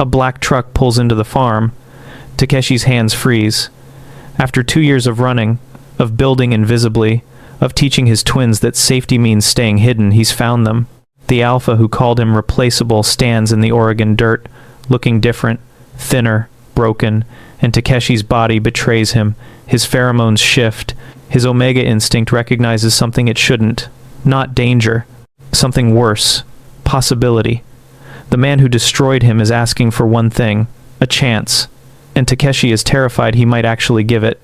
A black truck pulls into the farm. Takeshi's hands freeze. After 2 years of running, of building invisibly, of teaching his twins that safety means staying hidden, he's found them. The alpha who called him replaceable stands in the Oregon dirt, looking different, thinner, broken, and Takeshi's body betrays him. His pheromones shift. His Omega instinct recognizes something it shouldn't. Not danger. Something worse. Possibility. The man who destroyed him is asking for one thing, a chance. And Takeshi is terrified he might actually give it.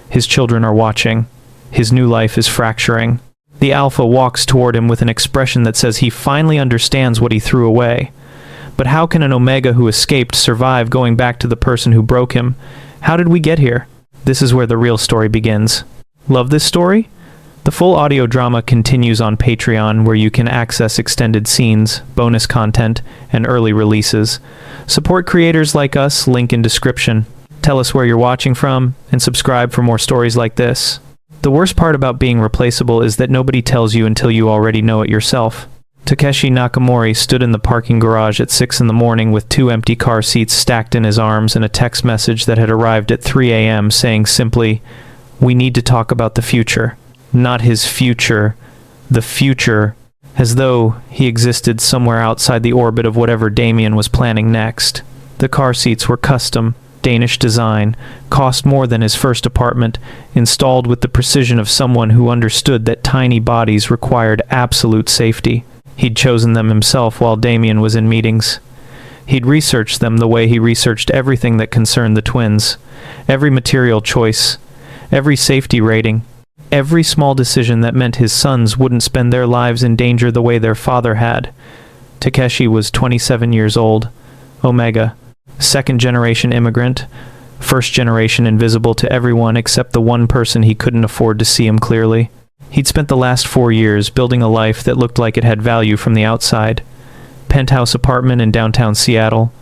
His children are watching. His new life is fracturing. The alpha walks toward him with an expression that says he finally understands what he threw away. But how can an Omega who escaped survive going back to the person who broke him? How did we get here? This is where the real story begins. Love this story? The full audio drama continues on Patreon, where you can access extended scenes, bonus content, and early releases. Support creators like us, link in description. Tell us where you're watching from, and subscribe for more stories like this. The worst part about being replaceable is that nobody tells you until you already know it yourself. Takeshi Nakamori stood in the parking garage at 6 in the morning with 2 empty car seats stacked in his arms and a text message that had arrived at 3 a.m. saying simply, "We need to talk about the future." Not his future, the future, as though he existed somewhere outside the orbit of whatever Damien was planning next. The car seats were custom, Danish design, cost more than his first apartment, installed with the precision of someone who understood that tiny bodies required absolute safety. He'd chosen them himself while Damien was in meetings. He'd researched them the way he researched everything that concerned the twins. Every material choice, every safety rating, every small decision that meant his sons wouldn't spend their lives in danger the way their father had. Takeshi was 27 years old. Omega. Second-generation immigrant, first-generation invisible to everyone except the one person he couldn't afford to see him clearly. He'd spent the last 4 years building a life that looked like it had value from the outside. Penthouse apartment in downtown Seattle,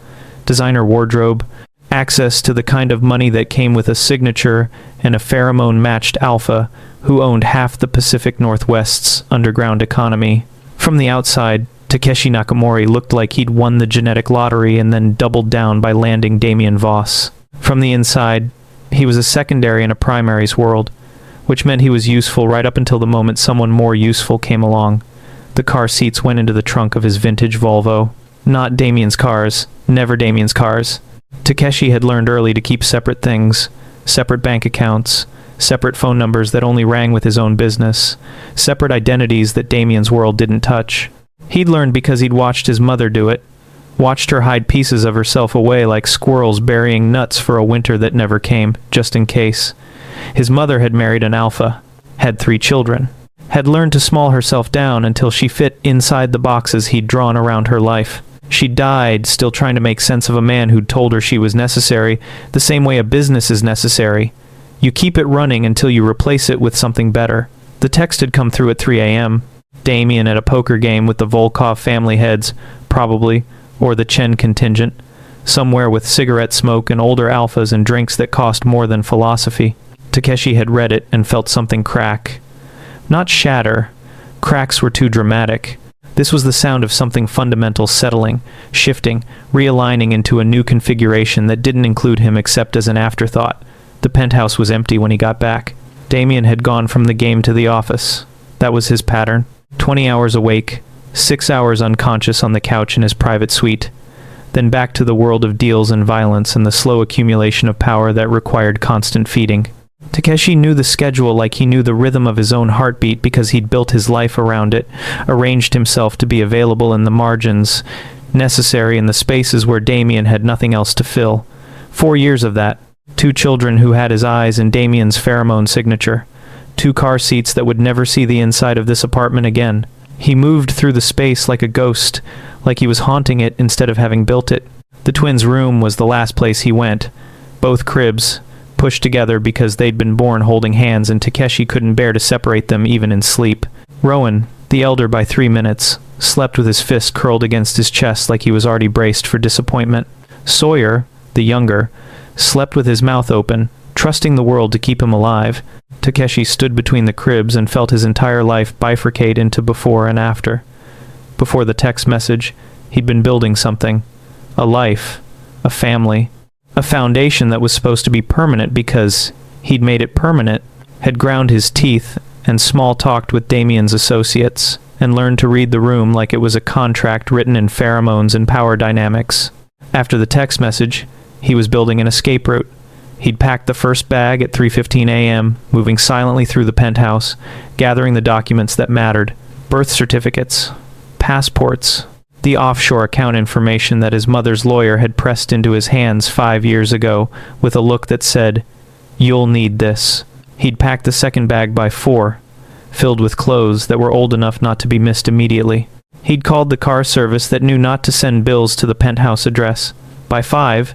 designer wardrobe, access to the kind of money that came with a signature and a pheromone-matched alpha who owned half the Pacific Northwest's underground economy. From the outside, Takeshi Nakamori looked like he'd won the genetic lottery and then doubled down by landing Damien Voss. From the inside, he was a secondary in a primary's world, which meant he was useful right up until the moment someone more useful came along. The car seats went into the trunk of his vintage Volvo. Not Damien's cars, never Damien's cars. Takeshi had learned early to keep separate things, separate bank accounts, separate phone numbers that only rang with his own business, separate identities that Damien's world didn't touch. He'd learned because he'd watched his mother do it, watched her hide pieces of herself away like squirrels burying nuts for a winter that never came, just in case. His mother had married an alpha, had 3 children, had learned to small herself down until she fit inside the boxes he'd drawn around her life. She died still trying to make sense of a man who'd told her she was necessary, the same way a business is necessary. You keep it running until you replace it with something better. The text had come through at 3 a.m. Damien at a poker game with the Volkov family heads, probably, or the Chen contingent, somewhere with cigarette smoke and older alphas and drinks that cost more than philosophy. Takeshi had read it and felt something crack. Not shatter. Cracks were too dramatic. This was the sound of something fundamental settling, shifting, realigning into a new configuration that didn't include him except as an afterthought. The penthouse was empty when he got back. Damien had gone from the game to the office. That was his pattern. 20 hours awake, 6 hours unconscious on the couch in his private suite, then back to the world of deals and violence and the slow accumulation of power that required constant feeding. Takeshi knew the schedule like he knew the rhythm of his own heartbeat because he'd built his life around it, arranged himself to be available in the margins, necessary in the spaces where Damien had nothing else to fill. 4 years of that. 2 children who had his eyes and Damien's pheromone signature. 2 car seats that would never see the inside of this apartment again. He moved through the space like a ghost, like he was haunting it instead of having built it. The twins' room was the last place he went. Both cribs, pushed together because they'd been born holding hands and Takeshi couldn't bear to separate them even in sleep. Rowan, the elder by 3 minutes, slept with his fist curled against his chest like he was already braced for disappointment. Sawyer, the younger, slept with his mouth open, trusting the world to keep him alive. Takeshi stood between the cribs and felt his entire life bifurcate into before and after. Before the text message, he'd been building something. A life. a family. A foundation that was supposed to be permanent because he'd made it permanent, had ground his teeth and small-talked with Damien's associates, and learned to read the room like it was a contract written in pheromones and power dynamics. After the text message, he was building an escape route. He'd packed the first bag at 3:15 a.m., moving silently through the penthouse, gathering the documents that mattered: birth certificates, passports, the offshore account information that his mother's lawyer had pressed into his hands 5 years ago with a look that said, "You'll need this." He'd packed the second bag by 4, filled with clothes that were old enough not to be missed immediately. He'd called the car service that knew not to send bills to the penthouse address. By 5,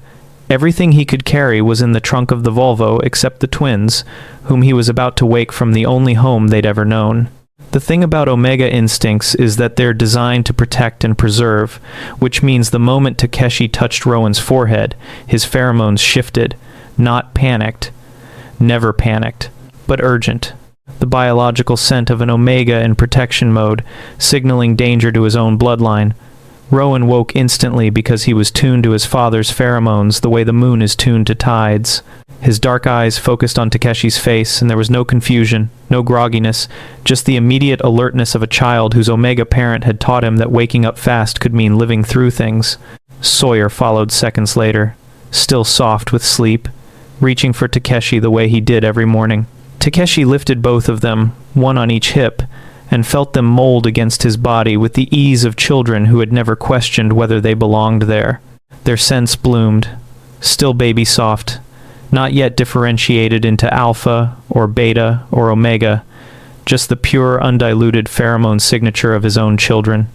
everything he could carry was in the trunk of the Volvo except the twins, whom he was about to wake from the only home they'd ever known. The thing about Omega instincts is that they're designed to protect and preserve, which means the moment Takeshi touched Rowan's forehead, his pheromones shifted, not panicked, never panicked, but urgent. The biological scent of an Omega in protection mode, signaling danger to his own bloodline. Rowan woke instantly because he was tuned to his father's pheromones the way the moon is tuned to tides. His dark eyes focused on Takeshi's face, and there was no confusion, no grogginess, just the immediate alertness of a child whose Omega parent had taught him that waking up fast could mean living through things. Sawyer followed seconds later, still soft with sleep, reaching for Takeshi the way he did every morning. Takeshi lifted both of them, one on each hip, and felt them mold against his body with the ease of children who had never questioned whether they belonged there. Their scents bloomed, still baby soft, not yet differentiated into alpha or beta or omega, just the pure, undiluted pheromone signature of his own children,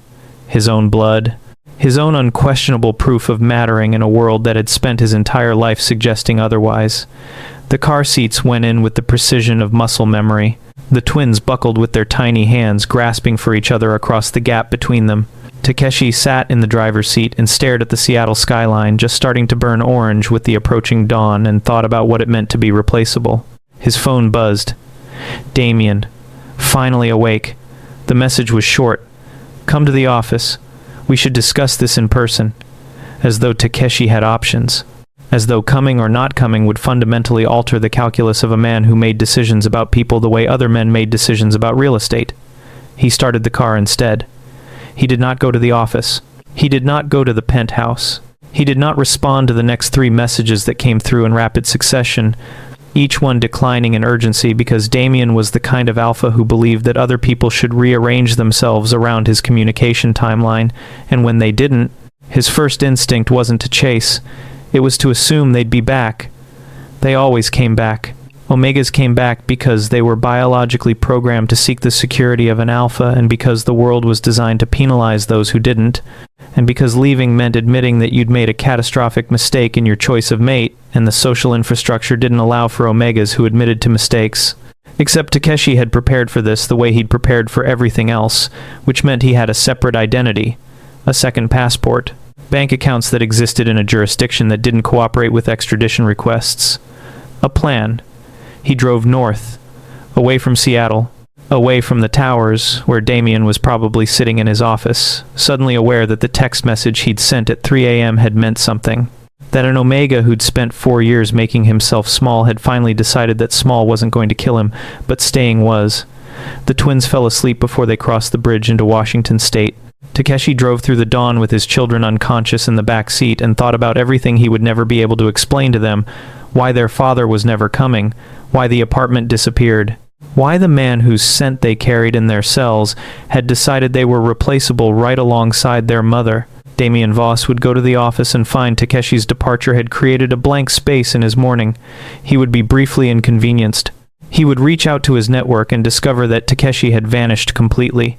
his own blood, his own unquestionable proof of mattering in a world that had spent his entire life suggesting otherwise. The car seats went in with the precision of muscle memory. The twins buckled with their tiny hands, grasping for each other across the gap between them. Takeshi sat in the driver's seat and stared at the Seattle skyline, just starting to burn orange with the approaching dawn, and thought about what it meant to be replaceable. His phone buzzed. Damien. Finally awake. The message was short. "Come to the office. We should discuss this in person." As though Takeshi had options. As though coming or not coming would fundamentally alter the calculus of a man who made decisions about people the way other men made decisions about real estate. He started the car instead. He did not go to the office. He did not go to the penthouse. He did not respond to the next 3 messages that came through in rapid succession, each one declining in urgency because Damien was the kind of alpha who believed that other people should rearrange themselves around his communication timeline, and when they didn't, his first instinct wasn't to chase. It was to assume they'd be back. They always came back. Omegas came back because they were biologically programmed to seek the security of an alpha, and because the world was designed to penalize those who didn't, and because leaving meant admitting that you'd made a catastrophic mistake in your choice of mate, and the social infrastructure didn't allow for Omegas who admitted to mistakes. Except Takeshi had prepared for this the way he'd prepared for everything else, which meant he had a separate identity, a second passport, bank accounts that existed in a jurisdiction that didn't cooperate with extradition requests. A plan. He drove north, away from Seattle, away from the towers where Damien was probably sitting in his office, suddenly aware that the text message he'd sent at 3 a.m. had meant something. That an Omega who'd spent 4 years making himself small had finally decided that small wasn't going to kill him, but staying was. The twins fell asleep before they crossed the bridge into Washington State. Takeshi drove through the dawn with his children unconscious in the back seat and thought about everything he would never be able to explain to them, why their father was never coming, why the apartment disappeared, why the man whose scent they carried in their cells had decided they were replaceable right alongside their mother. Damien Voss would go to the office and find Takeshi's departure had created a blank space in his morning. He would be briefly inconvenienced. He would reach out to his network and discover that Takeshi had vanished completely.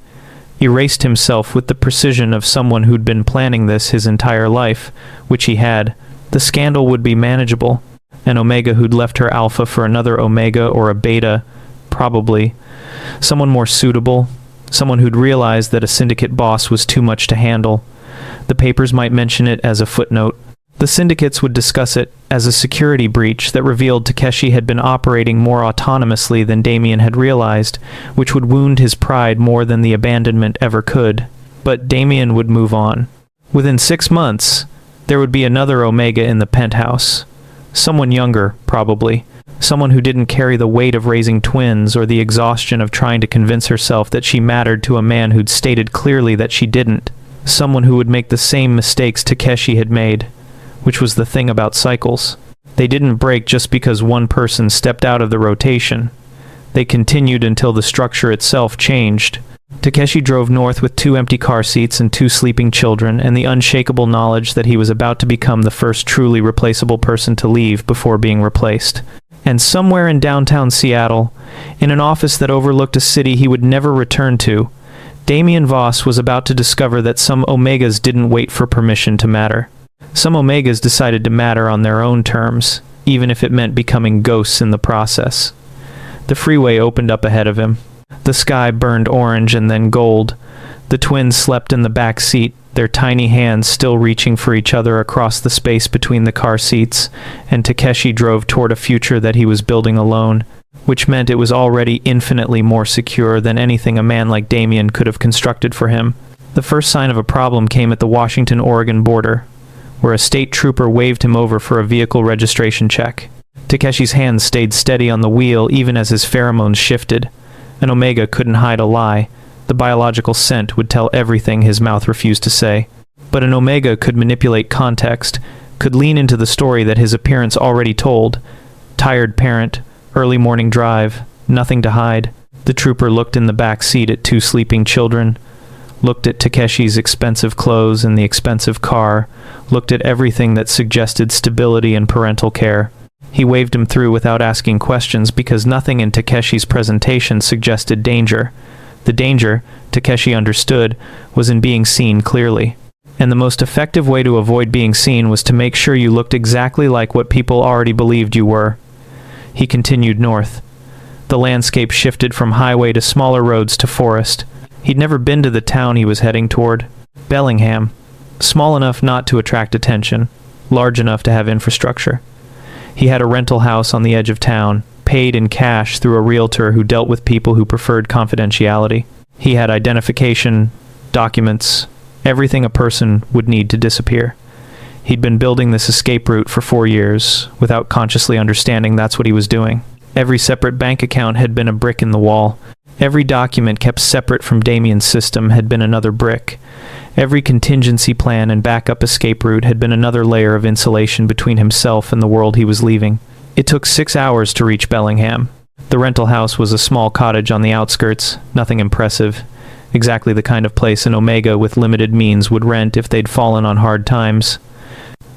Erased himself with the precision of someone who'd been planning this his entire life, which he had. The scandal would be manageable. An Omega who'd left her alpha for another Omega or a beta, probably. Someone more suitable. Someone who'd realized that a syndicate boss was too much to handle. The papers might mention it as a footnote. The syndicates would discuss it as a security breach that revealed Takeshi had been operating more autonomously than Damien had realized, which would wound his pride more than the abandonment ever could. But Damien would move on. Within 6 months, There would be another Omega in the penthouse. Someone younger, probably. Someone who didn't carry the weight of raising twins or the exhaustion of trying to convince herself that she mattered to a man who'd stated clearly that she didn't. Someone who would make the same mistakes Takeshi had made, which was the thing about cycles. They didn't break just because one person stepped out of the rotation. They continued until the structure itself changed. Takeshi drove north with 2 empty car seats and 2 sleeping children, and the unshakable knowledge that he was about to become the first truly replaceable person to leave before being replaced. And somewhere in downtown Seattle, in an office that overlooked a city he would never return to, Damien Voss was about to discover that some Omegas didn't wait for permission to matter. Some Omegas decided to matter on their own terms, even if it meant becoming ghosts in the process. The freeway opened up ahead of him. The sky burned orange and then gold. The twins slept in the back seat, their tiny hands still reaching for each other across the space between the car seats, and Takeshi drove toward a future that he was building alone, which meant it was already infinitely more secure than anything a man like Damien could have constructed for him. The first sign of a problem came at the Washington-Oregon border, where a state trooper waved him over for a vehicle registration check. Takeshi's hands stayed steady on the wheel even as his pheromones shifted. An Omega couldn't hide a lie. The biological scent would tell everything his mouth refused to say. But an Omega could manipulate context, could lean into the story that his appearance already told. Tired parent, early morning drive, nothing to hide. The trooper looked in the back seat at 2 sleeping children, looked at Takeshi's expensive clothes and the expensive car, looked at everything that suggested stability and parental care. He waved him through without asking questions because nothing in Takeshi's presentation suggested danger. The danger, Takeshi understood, was in being seen clearly. And the most effective way to avoid being seen was to make sure you looked exactly like what people already believed you were. He continued north. The landscape shifted from highway to smaller roads to forest. He'd never been to the town he was heading toward. Bellingham. Small enough not to attract attention, large enough to have infrastructure. He had a rental house on the edge of town, paid in cash through a realtor who dealt with people who preferred confidentiality. He had identification, documents, everything a person would need to disappear. He'd been building this escape route for 4 years, without consciously understanding that's what he was doing. Every separate bank account had been a brick in the wall. Every document kept separate from Damien's system had been another brick. Every contingency plan and backup escape route had been another layer of insulation between himself and the world he was leaving. It took 6 hours to reach Bellingham. The rental house was a small cottage on the outskirts, nothing impressive. Exactly the kind of place an Omega with limited means would rent if they'd fallen on hard times.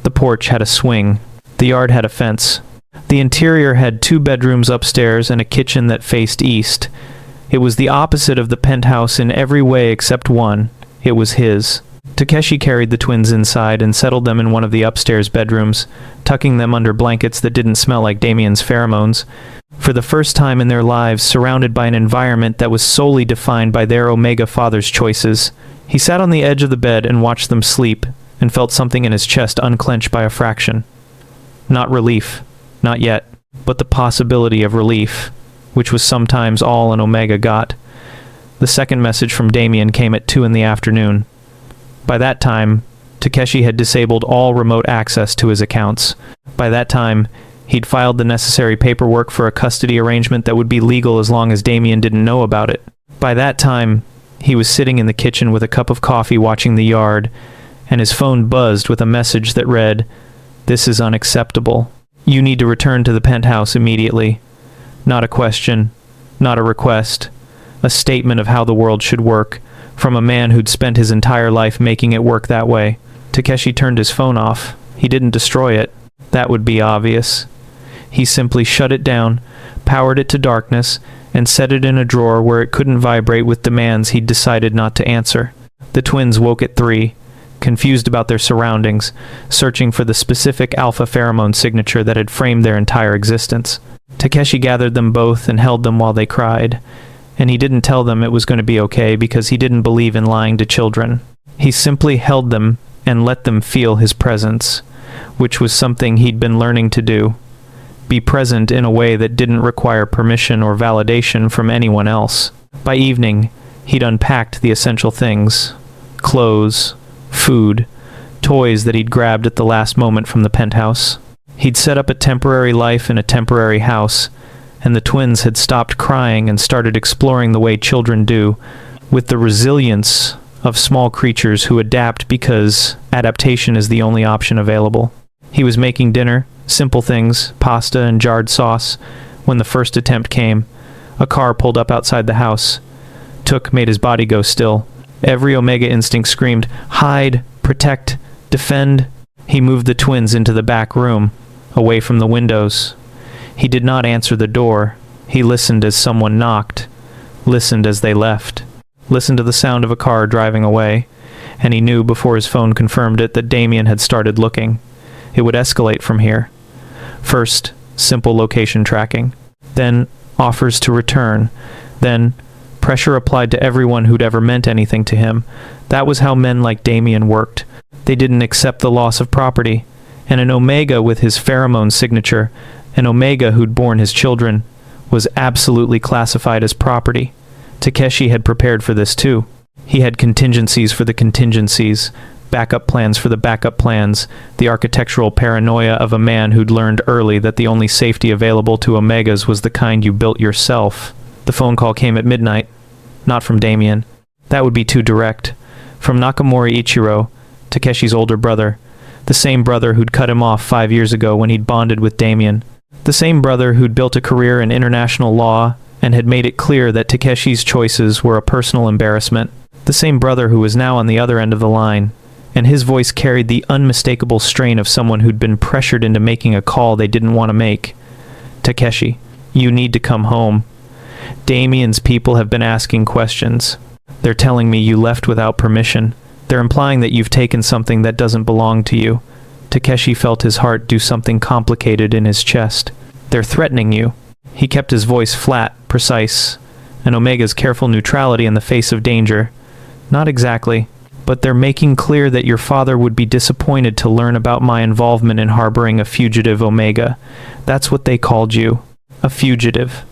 The porch had a swing. The yard had a fence. The interior had 2 bedrooms upstairs and a kitchen that faced east. It was the opposite of the penthouse in every way except one. It was his. Takeshi carried the twins inside and settled them in one of the upstairs bedrooms, tucking them under blankets that didn't smell like Damien's pheromones. For the first time in their lives, surrounded by an environment that was solely defined by their Omega father's choices, he sat on the edge of the bed and watched them sleep, and felt something in his chest unclench by a fraction. Not relief. Not yet. But the possibility of relief, which was sometimes all an Omega got. The second message from Damien came at 2 in the afternoon. By that time, Takeshi had disabled all remote access to his accounts. By that time, he'd filed the necessary paperwork for a custody arrangement that would be legal as long as Damien didn't know about it. By that time, he was sitting in the kitchen with a cup of coffee watching the yard, and his phone buzzed with a message that read, "This is unacceptable. You need to return to the penthouse immediately." Not a question, not a request. A statement of how the world should work, from a man who'd spent his entire life making it work that way. Takeshi turned his phone off. He didn't destroy it. That would be obvious. He simply shut it down, powered it to darkness, and set it in a drawer where it couldn't vibrate with demands he'd decided not to answer. The twins woke at 3, confused about their surroundings, searching for the specific alpha pheromone signature that had framed their entire existence. Takeshi gathered them both and held them while they cried. And he didn't tell them it was going to be okay because he didn't believe in lying to children. He simply held them and let them feel his presence, which was something he'd been learning to do. Be present in a way that didn't require permission or validation from anyone else. By evening, he'd unpacked the essential things: clothes, food, toys that he'd grabbed at the last moment from the penthouse. He'd set up a temporary life in a temporary house, and the twins had stopped crying and started exploring the way children do, with the resilience of small creatures who adapt because adaptation is the only option available. He was making dinner, simple things, pasta and jarred sauce, when the first attempt came. A car pulled up outside the house. Took made his body go still. Every Omega instinct screamed, "Hide, protect, defend." He moved the twins into the back room, away from the windows. He did not answer the door. He listened as someone knocked, listened as they left, listened to the sound of a car driving away, and he knew before his phone confirmed it that Damien had started looking. It would escalate from here. First, simple location tracking. Then, offers to return. Then, pressure applied to everyone who'd ever meant anything to him. That was how men like Damien worked. They didn't accept the loss of property. And an Omega with his pheromone signature, an Omega who'd borne his children, was absolutely classified as property. Takeshi had prepared for this too. He had contingencies for the contingencies, backup plans for the backup plans, the architectural paranoia of a man who'd learned early that the only safety available to Omegas was the kind you built yourself. The phone call came at midnight. Not from Damien. That would be too direct. From Nakamori Ichiro, Takeshi's older brother. The same brother who'd cut him off 5 years ago when he'd bonded with Damien. The same brother who'd built a career in international law and had made it clear that Takeshi's choices were a personal embarrassment. The same brother who was now on the other end of the line, and his voice carried the unmistakable strain of someone who'd been pressured into making a call they didn't want to make. "Takeshi, you need to come home. Damien's people have been asking questions. They're telling me you left without permission. They're implying that you've taken something that doesn't belong to you." Takeshi felt his heart do something complicated in his chest. "They're threatening you." He kept his voice flat, precise, an Omega's careful neutrality in the face of danger. "Not exactly, but they're making clear that your father would be disappointed to learn about my involvement in harboring a fugitive Omega. That's what they called you. A fugitive.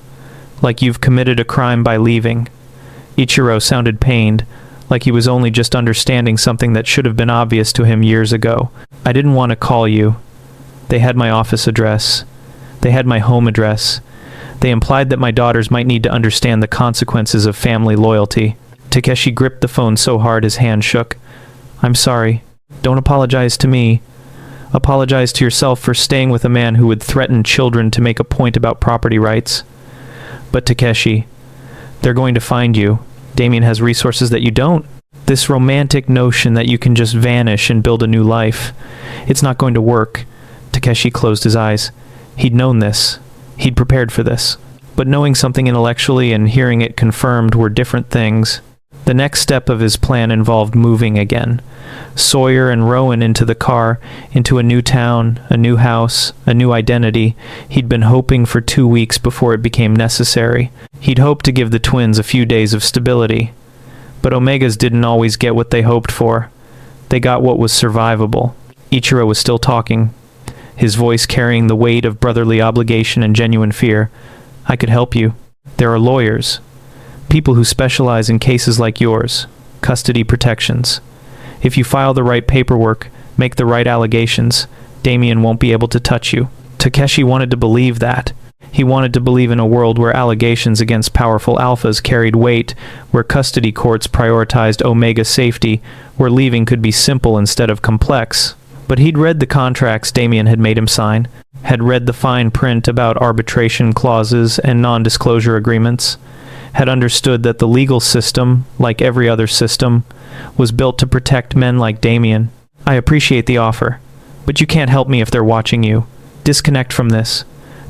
Like you've committed a crime by leaving." Ichiro sounded pained, like he was only just understanding something that should have been obvious to him years ago. "I didn't want to call you. They had my office address. They had my home address. They implied that my daughters might need to understand the consequences of family loyalty." Takeshi gripped the phone so hard his hand shook. "I'm sorry. Don't apologize to me. Apologize to yourself for staying with a man who would threaten children to make a point about property rights." "But Takeshi, they're going to find you. Damien has resources that you don't. This romantic notion that you can just vanish and build a new life. It's not going to work." Takeshi closed his eyes. He'd known this. He'd prepared for this. But knowing something intellectually and hearing it confirmed were different things. The next step of his plan involved moving again. Sawyer and Rowan into the car, into a new town, a new house, a new identity. He'd been hoping for 2 weeks before it became necessary. He'd hoped to give the twins a few days of stability. But Omegas didn't always get what they hoped for. They got what was survivable. Ichiro was still talking, his voice carrying the weight of brotherly obligation and genuine fear. "I could help you. There are lawyers. People who specialize in cases like yours. Custody protections. If you file the right paperwork, make the right allegations, Damien won't be able to touch you." Takeshi wanted to believe that. He wanted to believe in a world where allegations against powerful alphas carried weight, where custody courts prioritized Omega safety, where leaving could be simple instead of complex. But he'd read the contracts Damien had made him sign, had read the fine print about arbitration clauses and non-disclosure agreements, had understood that the legal system, like every other system, was built to protect men like Damien. "I appreciate the offer, but you can't help me if they're watching you. Disconnect from this.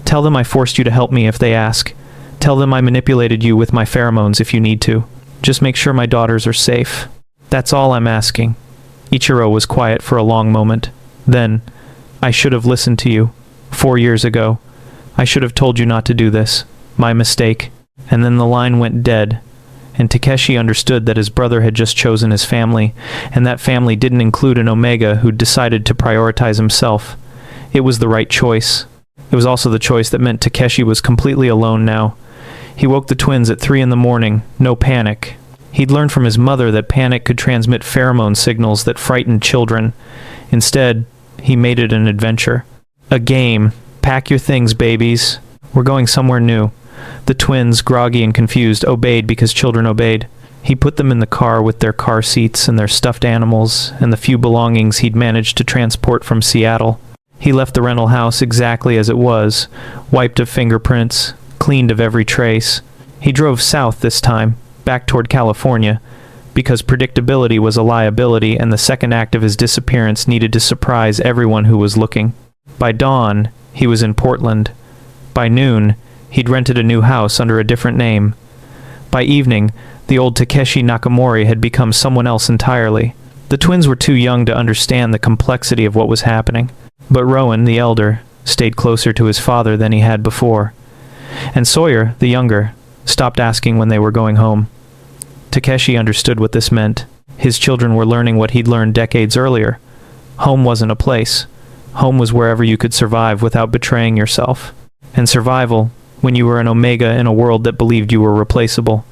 Tell them I forced you to help me if they ask. Tell them I manipulated you with my pheromones if you need to. Just make sure my daughters are safe. That's all I'm asking." Ichiro was quiet for a long moment. Then, "I should have listened to you. 4 years ago. I should have told you not to do this. My mistake." And then the line went dead, and Takeshi understood that his brother had just chosen his family, and that family didn't include an Omega who'd decided to prioritize himself. It was the right choice. It was also the choice that meant Takeshi was completely alone now. He woke the twins at 3 in the morning, no panic. He'd learned from his mother that panic could transmit pheromone signals that frightened children. Instead, he made it an adventure. A game. Pack your things, babies. We're going somewhere new. The twins, groggy and confused, obeyed because children obeyed. He put them in the car with their car seats and their stuffed animals and the few belongings he'd managed to transport from Seattle. He left the rental house exactly as it was, wiped of fingerprints, cleaned of every trace. He drove south this time, back toward California, because predictability was a liability and the second act of his disappearance needed to surprise everyone who was looking. By dawn, he was in Portland. By noon, he'd rented a new house under a different name. By evening, the old Takeshi Nakamori had become someone else entirely. The twins were too young to understand the complexity of what was happening, but Rowan, the elder, stayed closer to his father than he had before. And Sawyer, the younger, stopped asking when they were going home. Takeshi understood what this meant. His children were learning what he'd learned decades earlier. Home wasn't a place. Home was wherever you could survive without betraying yourself. And survival, when you were an Omega in a world that believed you were replaceable,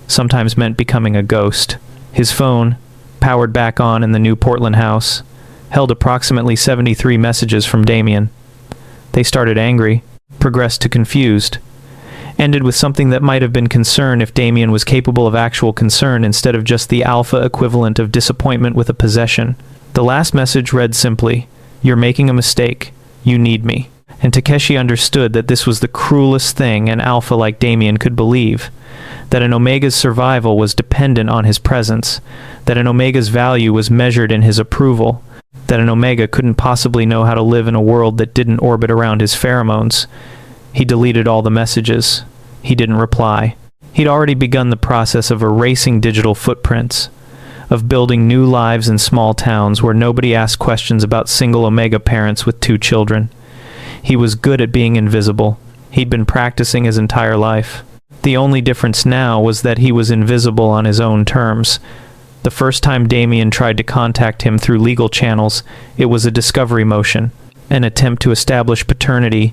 sometimes meant becoming a ghost. His phone, powered back on in the new Portland house, held approximately 73 messages from Damien. They started angry, progressed to confused, ended with something that might have been concern if Damien was capable of actual concern instead of just the alpha equivalent of disappointment with a possession. The last message read simply, "You're making a mistake. You need me." And Takeshi understood that this was the cruelest thing an alpha like Damien could believe, that an Omega's survival was dependent on his presence, that an Omega's value was measured in his approval, that an Omega couldn't possibly know how to live in a world that didn't orbit around his pheromones. He deleted all the messages. He didn't reply. He'd already begun the process of erasing digital footprints, of building new lives in small towns where nobody asked questions about single Omega parents with 2 children. He was good at being invisible. He'd been practicing his entire life. The only difference now was that he was invisible on his own terms. The first time Damien tried to contact him through legal channels, it was a discovery motion, an attempt to establish paternity,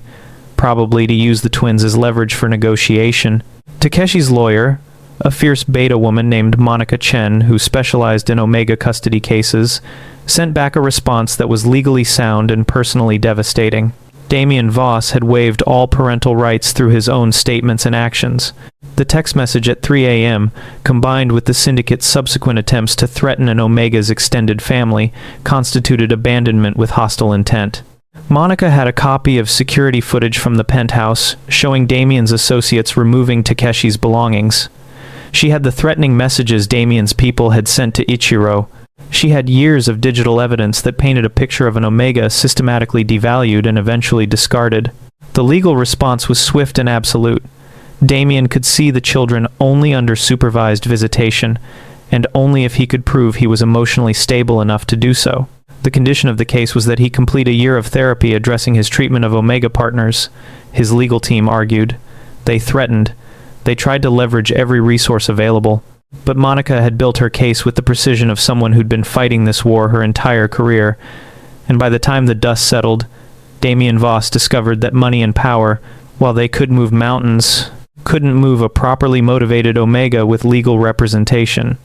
probably to use the twins as leverage for negotiation. Takeshi's lawyer, a fierce beta woman named Monica Chen, who specialized in Omega custody cases, sent back a response that was legally sound and personally devastating. Damien Voss had waived all parental rights through his own statements and actions. The text message at 3 a.m., combined with the syndicate's subsequent attempts to threaten an Omega's extended family, constituted abandonment with hostile intent. Monica had a copy of security footage from the penthouse, showing Damien's associates removing Takeshi's belongings. She had the threatening messages Damien's people had sent to Ichiro. She had years of digital evidence that painted a picture of an Omega systematically devalued and eventually discarded. The legal response was swift and absolute. Damien could see the children only under supervised visitation, and only if he could prove he was emotionally stable enough to do so. The condition of the case was that he complete a year of therapy addressing his treatment of Omega partners, his legal team argued. They threatened. They tried to leverage every resource available. But Monica had built her case with the precision of someone who'd been fighting this war her entire career, and by the time the dust settled, Damien Voss discovered that money and power, while they could move mountains, couldn't move a properly motivated Omega with legal representation.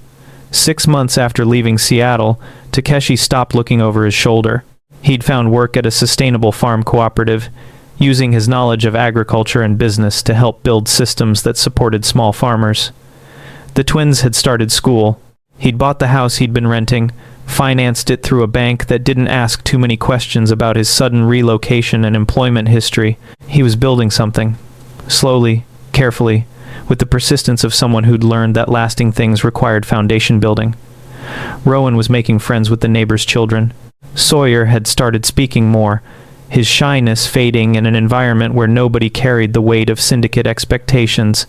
6 months after leaving Seattle, Takeshi stopped looking over his shoulder. He'd found work at a sustainable farm cooperative, using his knowledge of agriculture and business to help build systems that supported small farmers. The twins had started school. He'd bought the house he'd been renting, financed it through a bank that didn't ask too many questions about his sudden relocation and employment history. He was building something. Slowly, carefully, with the persistence of someone who'd learned that lasting things required foundation building. Rowan was making friends with the neighbors' children. Sawyer had started speaking more, his shyness fading in an environment where nobody carried the weight of syndicate expectations.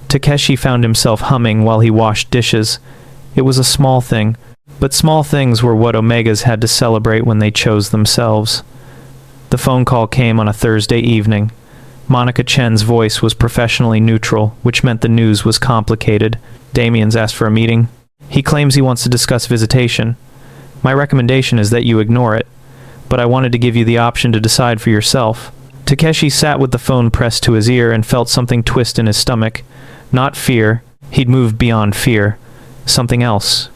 Takeshi found himself humming while he washed dishes. It was a small thing, but small things were what Omegas had to celebrate when they chose themselves. The phone call came on a Thursday evening. Monica Chen's voice was professionally neutral, which meant the news was complicated. Damien's asked for a meeting. He claims he wants to discuss visitation. My recommendation is that you ignore it, but I wanted to give you the option to decide for yourself. Takeshi sat with the phone pressed to his ear and felt something twist in his stomach. Not fear. He'd moved beyond fear. Something else.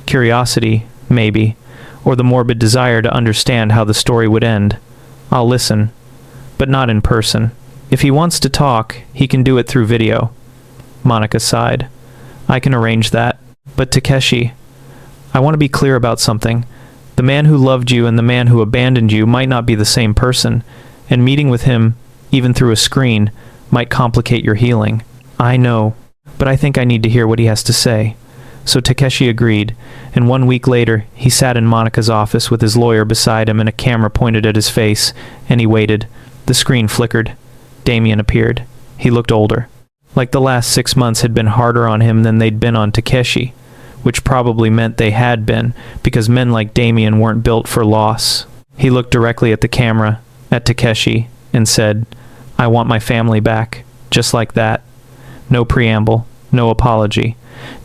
Curiosity, maybe. or the morbid desire to understand how the story would end. I'll listen, but not in person. If he wants to talk, he can do it through video. Monica sighed. I can arrange that. But Takeshi, I want to be clear about something. The man who loved you and the man who abandoned you might not be the same person, and meeting with him, even through a screen, might complicate your healing. I know, but I think I need to hear what he has to say. So Takeshi agreed, and 1 week later, he sat in Monica's office with his lawyer beside him and a camera pointed at his face, and he waited. The screen flickered. Damien appeared. He looked older. Like the last 6 months had been harder on him than they'd been on Takeshi, which probably meant they had been, because men like Damien weren't built for loss. He looked directly at the camera, at Takeshi, and said, I want my family back, just like that. No preamble, no apology,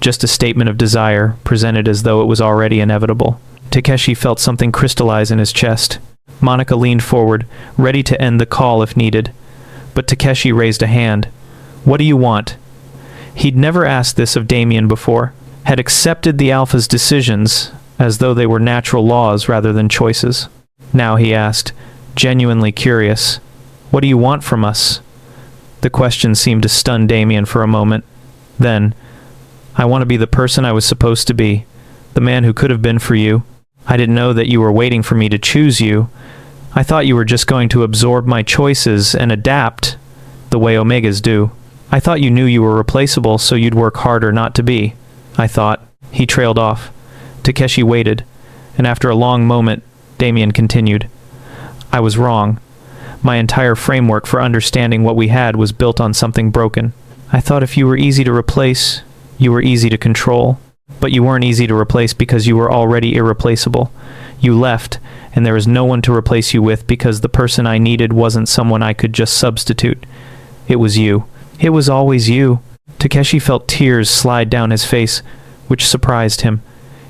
just a statement of desire, presented as though it was already inevitable. Takeshi felt something crystallize in his chest. Monica leaned forward, ready to end the call if needed. But Takeshi raised a hand. What do you want? He'd never asked this of Damien before, had accepted the Alpha's decisions as though they were natural laws rather than choices. Now he asked, genuinely curious, what do you want from us? The question seemed to stun Damien for a moment. Then, I want to be the person I was supposed to be, the man who could have been for you. I didn't know that you were waiting for me to choose you. I thought you were just going to absorb my choices and adapt, the way Omegas do. I thought you knew you were replaceable, so you'd work harder not to be. I thought. He trailed off. Takeshi waited, and after a long moment, Damien continued. I was wrong. My entire framework for understanding what we had was built on something broken. I thought if you were easy to replace, you were easy to control. But you weren't easy to replace because you were already irreplaceable. You left, and there was no one to replace you with because the person I needed wasn't someone I could just substitute. It was you. It was always you. Takeshi felt tears slide down his face, which surprised him.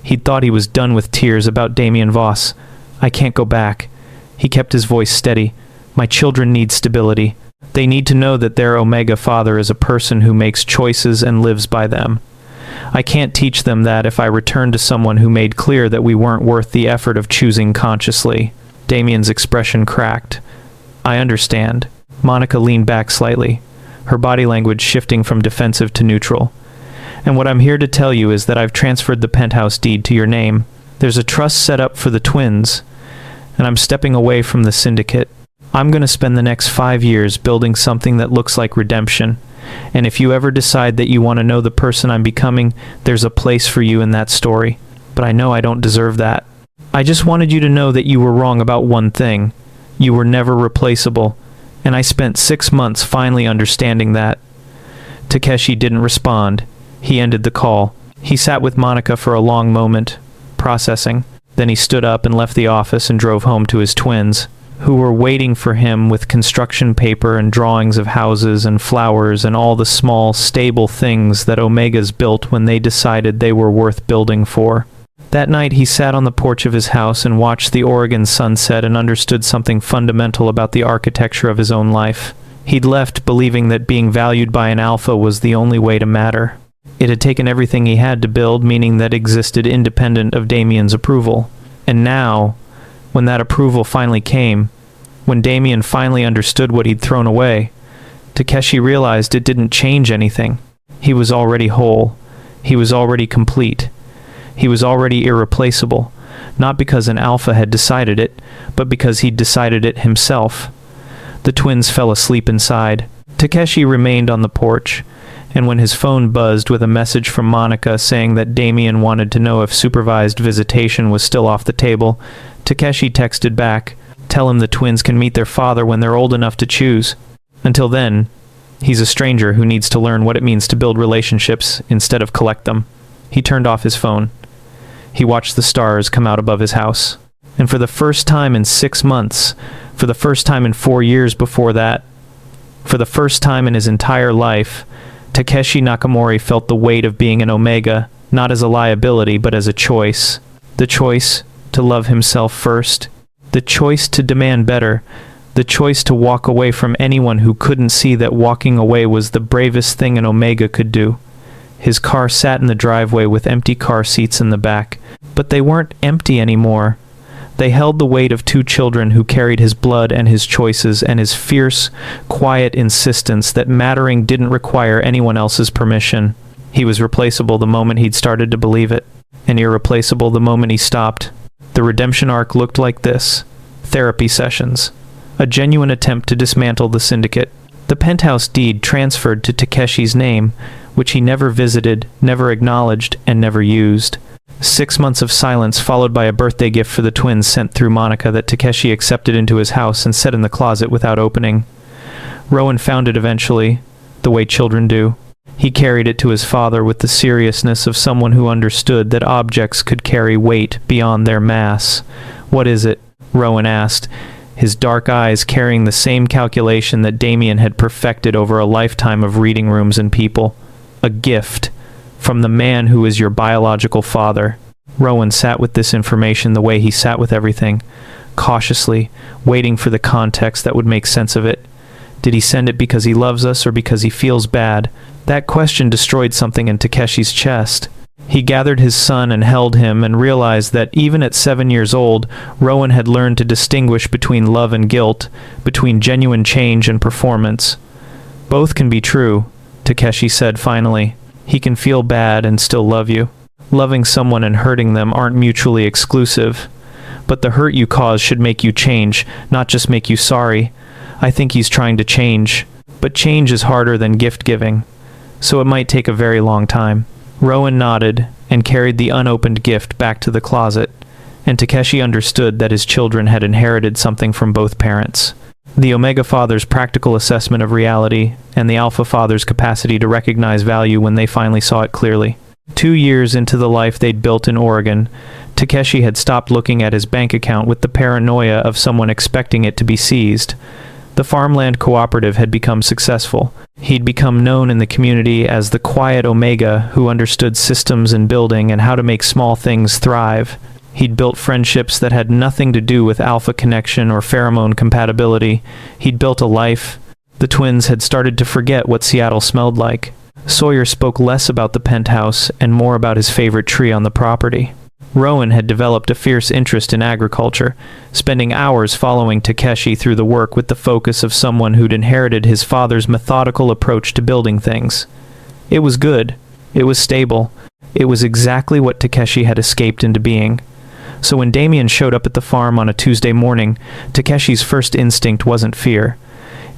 He'd thought he was done with tears about Damien Voss. I can't go back. He kept his voice steady. My children need stability. They need to know that their Omega father is a person who makes choices and lives by them. I can't teach them that if I return to someone who made clear that we weren't worth the effort of choosing consciously. Damien's expression cracked. I understand. Monica leaned back slightly, her body language shifting from defensive to neutral. And what I'm here to tell you is that I've transferred the penthouse deed to your name. There's a trust set up for the twins, and I'm stepping away from the syndicate. I'm going to spend the next 5 years building something that looks like redemption. And if you ever decide that you want to know the person I'm becoming, there's a place for you in that story. But I know I don't deserve that. I just wanted you to know that you were wrong about one thing. You were never replaceable. And I spent 6 months finally understanding that. Takeshi didn't respond. He ended the call. He sat with Monica for a long moment, processing. Then he stood up and left the office and drove home to his twins, who were waiting for him with construction paper and drawings of houses and flowers and all the small, stable things that Omegas built when they decided they were worth building for. That night he sat on the porch of his house and watched the Oregon sunset and understood something fundamental about the architecture of his own life. He'd left believing that being valued by an alpha was the only way to matter. It had taken everything he had to build, meaning that existed independent of Damien's approval. And now, when that approval finally came, when Damien finally understood what he'd thrown away, Takeshi realized it didn't change anything. He was already whole. He was already complete. He was already irreplaceable, not because an alpha had decided it, but because he'd decided it himself. The twins fell asleep inside. Takeshi remained on the porch, and when his phone buzzed with a message from Monica saying that Damien wanted to know if supervised visitation was still off the table, Takeshi texted back, "Tell him the twins can meet their father when they're old enough to choose. Until then, he's a stranger who needs to learn what it means to build relationships instead of collect them." He turned off his phone. He watched the stars come out above his house. And for the first time in 6 months, for the first time in 4 years before that, for the first time in his entire life, Takeshi Nakamori felt the weight of being an Omega, not as a liability, but as a choice. The choice to love himself first. The choice to demand better. The choice to walk away from anyone who couldn't see that walking away was the bravest thing an Omega could do. His car sat in the driveway with empty car seats in the back. But they weren't empty anymore. They held the weight of two children who carried his blood and his choices and his fierce, quiet insistence that mattering didn't require anyone else's permission. He was replaceable the moment he'd started to believe it, and irreplaceable the moment he stopped. The redemption arc looked like this: therapy sessions, a genuine attempt to dismantle the syndicate, the penthouse deed transferred to Takeshi's name, which he never visited, never acknowledged, and never used. 6 months of silence followed by a birthday gift for the twins sent through Monica that Takeshi accepted into his house and set in the closet without opening. Rowan found it eventually, the way children do. He carried it to his father with the seriousness of someone who understood that objects could carry weight beyond their mass. "What is it?" Rowan asked, his dark eyes carrying the same calculation that Damien had perfected over a lifetime of reading rooms and people. "A gift. From the man who is your biological father." Rowan sat with this information the way he sat with everything, cautiously, waiting for the context that would make sense of it. Did he send it because he loves us or because he feels bad? That question destroyed something in Takeshi's chest. He gathered his son and held him and realized that even at 7 years old, Rowan had learned to distinguish between love and guilt, between genuine change and performance. "Both can be true," Takeshi said finally. "He can feel bad and still love you. Loving someone and hurting them aren't mutually exclusive. But the hurt you cause should make you change, not just make you sorry. I think he's trying to change. But change is harder than gift-giving. So it might take a very long time." Rowan nodded and carried the unopened gift back to the closet, and Takeshi understood that his children had inherited something from both parents. The Omega Father's practical assessment of reality, and the Alpha Father's capacity to recognize value when they finally saw it clearly. 2 years into the life they'd built in Oregon, Takeshi had stopped looking at his bank account with the paranoia of someone expecting it to be seized. The farmland cooperative had become successful. He'd become known in the community as the quiet Omega who understood systems and building and how to make small things thrive. He'd built friendships that had nothing to do with alpha connection or pheromone compatibility. He'd built a life. The twins had started to forget what Seattle smelled like. Sawyer spoke less about the penthouse and more about his favorite tree on the property. Rowan had developed a fierce interest in agriculture, spending hours following Takeshi through the work with the focus of someone who'd inherited his father's methodical approach to building things. It was good. It was stable. It was exactly what Takeshi had escaped into being. So when Damien showed up at the farm on a Tuesday morning, Takeshi's first instinct wasn't fear.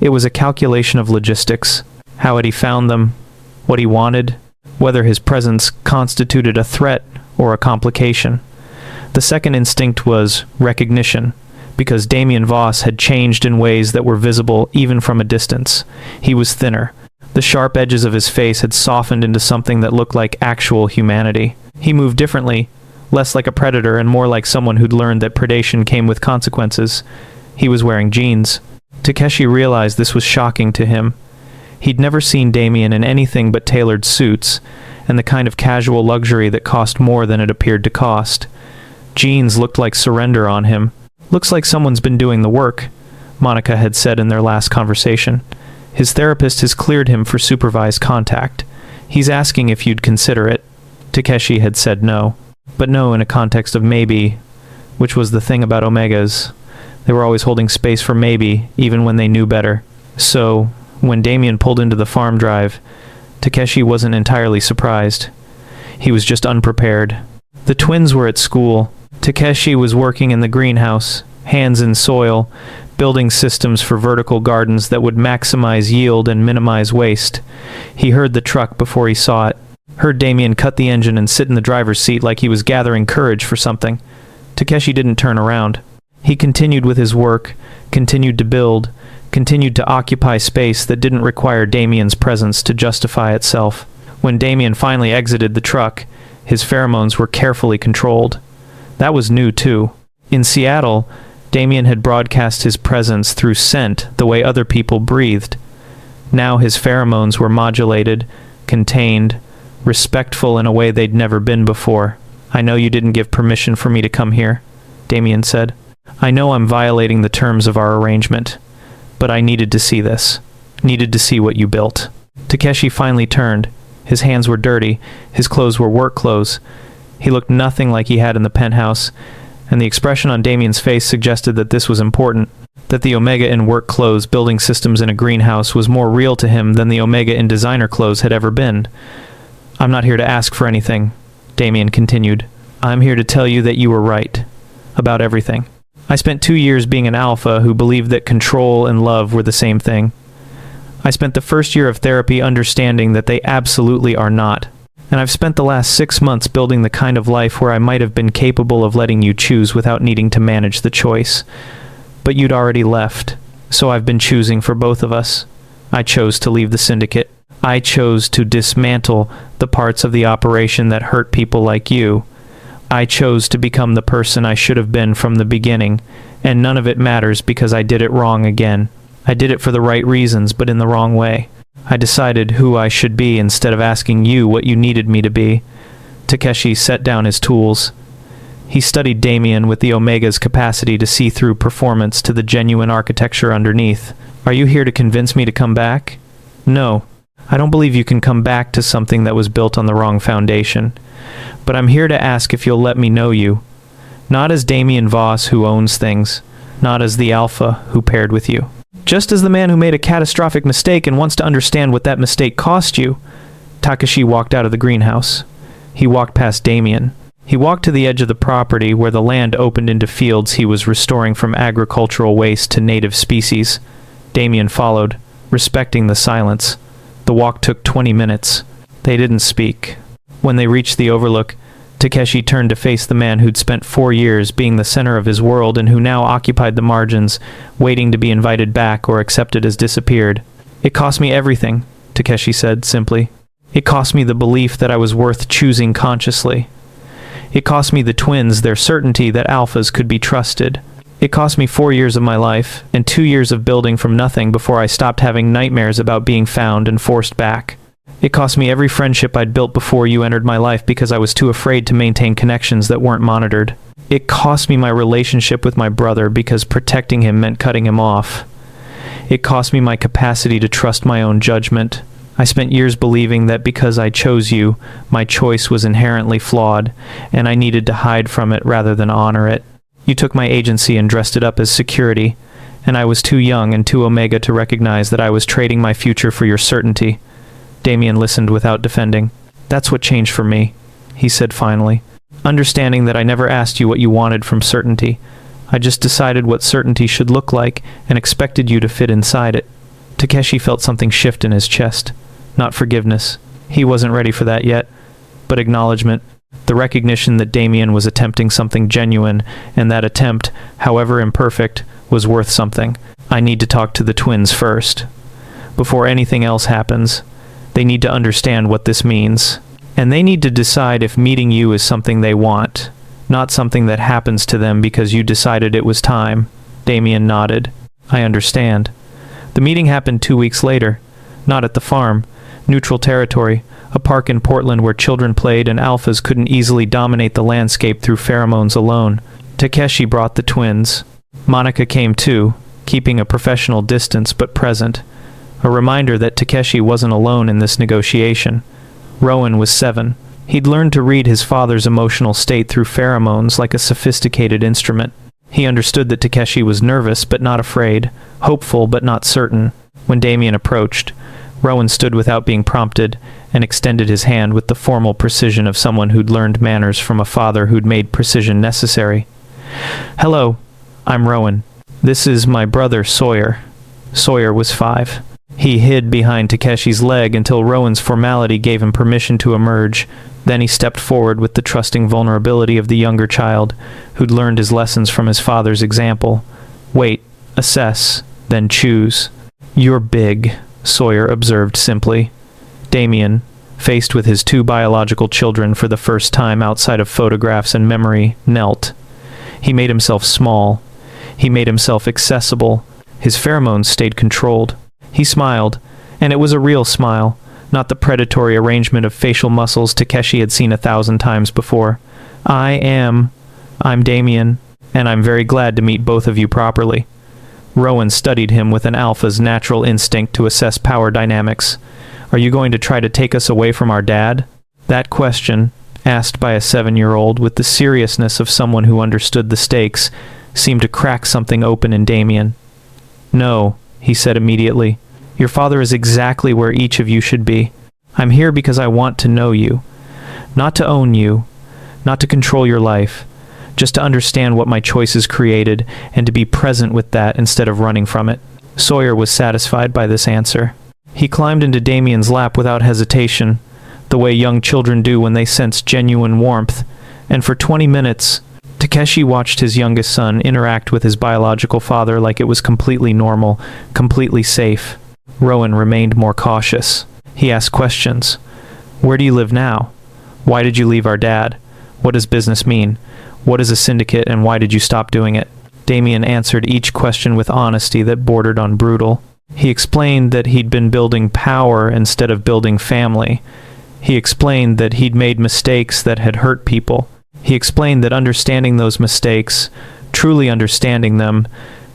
It was a calculation of logistics. How had he found them? What he wanted? Whether his presence constituted a threat or a complication. The second instinct was recognition, because Damien Voss had changed in ways that were visible even from a distance. He was thinner. The sharp edges of his face had softened into something that looked like actual humanity. He moved differently, less like a predator and more like someone who'd learned that predation came with consequences. He was wearing jeans. Takeshi realized this was shocking to him. He'd never seen Damien in anything but tailored suits, and the kind of casual luxury that cost more than it appeared to cost. Jeans looked like surrender on him. "Looks like someone's been doing the work," Monica had said in their last conversation. "His therapist has cleared him for supervised contact. He's asking if you'd consider it." Takeshi had said no. But no in a context of maybe, which was the thing about Omegas. They were always holding space for maybe, even when they knew better. So, when Damien pulled into the farm drive, Takeshi wasn't entirely surprised. He was just unprepared. The twins were at school. Takeshi was working in the greenhouse, hands in soil, building systems for vertical gardens that would maximize yield and minimize waste. He heard the truck before he saw it. Heard Damien cut the engine and sit in the driver's seat like he was gathering courage for something. Takeshi didn't turn around. He continued with his work, continued to build, continued to occupy space that didn't require Damien's presence to justify itself. When Damien finally exited the truck, his pheromones were carefully controlled. That was new, too. In Seattle, Damien had broadcast his presence through scent the way other people breathed. Now his pheromones were modulated, contained, respectful in a way they'd never been before. "I know you didn't give permission for me to come here," Damien said. "I know I'm violating the terms of our arrangement. But I needed to see this. Needed to see what you built." Takeshi finally turned, His hands were dirty, his clothes were work clothes. He looked nothing like he had in the penthouse, and the expression on Damien's face suggested that this was important, that the Omega in work clothes building systems in a greenhouse was more real to him than the Omega in designer clothes had ever been. "I'm not here to ask for anything," Damien continued. "I'm here to tell you that you were right. About everything. I spent 2 years being an alpha who believed that control and love were the same thing. I spent the first year of therapy understanding that they absolutely are not. And I've spent the last 6 months building the kind of life where I might have been capable of letting you choose without needing to manage the choice. But you'd already left, so I've been choosing for both of us. I chose to leave the syndicate. I chose to dismantle the parts of the operation that hurt people like you. I chose to become the person I should have been from the beginning, and none of it matters because I did it wrong again. I did it for the right reasons, but in the wrong way. I decided who I should be instead of asking you what you needed me to be." Takeshi set down his tools. He studied Damien with the Omega's capacity to see through performance to the genuine architecture underneath. "Are you here to convince me to come back?" "No. I don't believe you can come back to something that was built on the wrong foundation. But I'm here to ask if you'll let me know you. Not as Damien Voss who owns things, not as the Alpha who paired with you. Just as the man who made a catastrophic mistake and wants to understand what that mistake cost you." Takashi walked out of the greenhouse. He walked past Damien. He walked to the edge of the property where the land opened into fields he was restoring from agricultural waste to native species. Damien followed, respecting the silence. The walk took 20 minutes. They didn't speak. When they reached the overlook, Takeshi turned to face the man who'd spent 4 years being the center of his world and who now occupied the margins, waiting to be invited back or accepted as disappeared. "It cost me everything," Takeshi said simply. "It cost me the belief that I was worth choosing consciously. It cost me the twins their certainty that alphas could be trusted. It cost me 4 years of my life, and 2 years of building from nothing before I stopped having nightmares about being found and forced back. It cost me every friendship I'd built before you entered my life because I was too afraid to maintain connections that weren't monitored. It cost me my relationship with my brother because protecting him meant cutting him off. It cost me my capacity to trust my own judgment. I spent years believing that because I chose you, my choice was inherently flawed, and I needed to hide from it rather than honor it. You took my agency and dressed it up as security, and I was too young and too Omega to recognize that I was trading my future for your certainty." Damien listened without defending. "That's what changed for me," he said finally. "Understanding that I never asked you what you wanted from certainty. I just decided what certainty should look like and expected you to fit inside it." Takeshi felt something shift in his chest. Not forgiveness. He wasn't ready for that yet. But acknowledgement. The recognition that Damien was attempting something genuine, and that attempt, however imperfect, was worth something. "I need to talk to the twins first. Before anything else happens. They need to understand what this means. And they need to decide if meeting you is something they want, not something that happens to them because you decided it was time." Damien nodded. "I understand." The meeting happened 2 weeks later. Not at the farm. Neutral territory. A park in Portland where children played and alphas couldn't easily dominate the landscape through pheromones alone. Takeshi brought the twins. Monica came too, keeping a professional distance but present. A reminder that Takeshi wasn't alone in this negotiation. Rowan was 7. He'd learned to read his father's emotional state through pheromones like a sophisticated instrument. He understood that Takeshi was nervous but not afraid, hopeful but not certain. When Damien approached, Rowan stood without being prompted and extended his hand with the formal precision of someone who'd learned manners from a father who'd made precision necessary. "Hello, I'm Rowan. This is my brother Sawyer." Sawyer was 5. He hid behind Takeshi's leg until Rowan's formality gave him permission to emerge. Then he stepped forward with the trusting vulnerability of the younger child, who'd learned his lessons from his father's example. "Wait, assess, then choose." "You're big," Sawyer observed simply. Damien, faced with his 2 biological children for the first time outside of photographs and memory, knelt. He made himself small. He made himself accessible. His pheromones stayed controlled. He smiled, and it was a real smile, not the predatory arrangement of facial muscles Takeshi had seen 1,000 times before. I'm Damien, and I'm very glad to meet both of you properly." Rowan studied him with an alpha's natural instinct to assess power dynamics. Are you going to try to take us away from our dad? That question, asked by a 7-year-old with the seriousness of someone who understood the stakes, seemed to crack something open in Damien. No, he said immediately. Your father is exactly where each of you should be. I'm here because I want to know you. Not to own you, not to control your life, just to understand what my choices created and to be present with that instead of running from it. Sawyer was satisfied by this answer. He climbed into Damien's lap without hesitation, the way young children do when they sense genuine warmth, and for 20 minutes, Takeshi watched his youngest son interact with his biological father like it was completely normal, completely safe. Rowan remained more cautious. He asked questions. Where do you live now? Why did you leave our dad? What does business mean? What is a syndicate and why did you stop doing it? Damien answered each question with honesty that bordered on brutal. He explained that he'd been building power instead of building family. He explained that he'd made mistakes that had hurt people. He explained that understanding those mistakes, truly understanding them,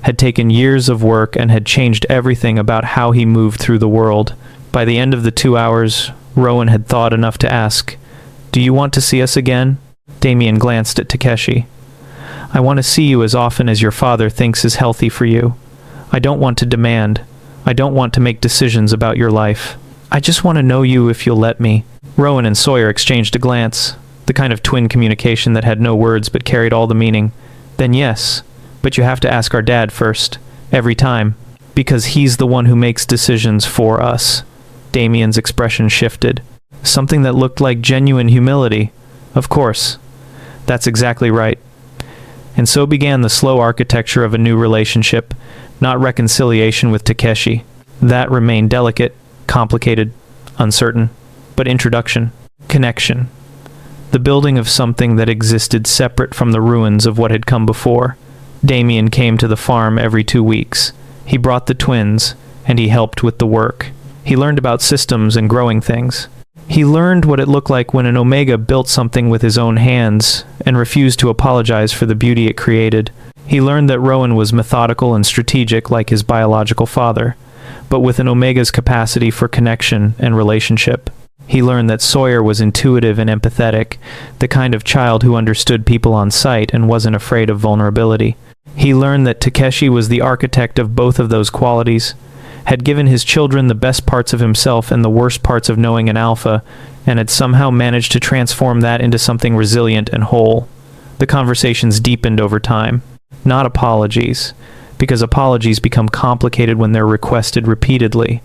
had taken years of work and had changed everything about how he moved through the world. By the end of the 2 hours, Rowan had thought enough to ask, "Do you want to see us again?" Damien glanced at Takeshi. "I want to see you as often as your father thinks is healthy for you. I don't want to demand. I don't want to make decisions about your life. I just want to know you if you'll let me." Rowan and Sawyer exchanged a glance, the kind of twin communication that had no words but carried all the meaning. "Then yes, but you have to ask our dad first, every time, because he's the one who makes decisions for us." Damien's expression shifted. Something that looked like genuine humility. Of course. That's exactly right. And so began the slow architecture of a new relationship, not reconciliation with Takeshi. That remained delicate, complicated, uncertain. But introduction, connection. The building of something that existed separate from the ruins of what had come before. Damien came to the farm every 2 weeks. He brought the twins, and he helped with the work. He learned about systems and growing things. He learned what it looked like when an Omega built something with his own hands and refused to apologize for the beauty it created. He learned that Rowan was methodical and strategic like his biological father, but with an Omega's capacity for connection and relationship. He learned that Sawyer was intuitive and empathetic, the kind of child who understood people on sight and wasn't afraid of vulnerability. He learned that Takeshi was the architect of both of those qualities, had given his children the best parts of himself and the worst parts of knowing an alpha, and had somehow managed to transform that into something resilient and whole. The conversations deepened over time. Not apologies, because apologies become complicated when they're requested repeatedly,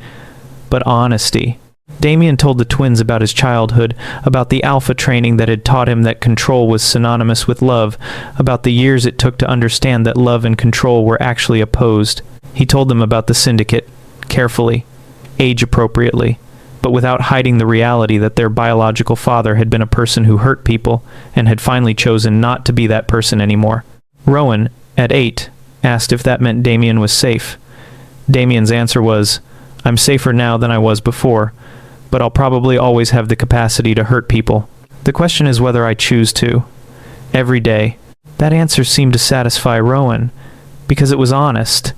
but honesty. Damien told the twins about his childhood, about the alpha training that had taught him that control was synonymous with love, about the years it took to understand that love and control were actually opposed. He told them about the syndicate, carefully, age-appropriately, but without hiding the reality that their biological father had been a person who hurt people and had finally chosen not to be that person anymore. Rowan, at 8, asked if that meant Damien was safe. Damien's answer was, "I'm safer now than I was before, but I'll probably always have the capacity to hurt people. The question is whether I choose to. Every day." That answer seemed to satisfy Rowan, because it was honest,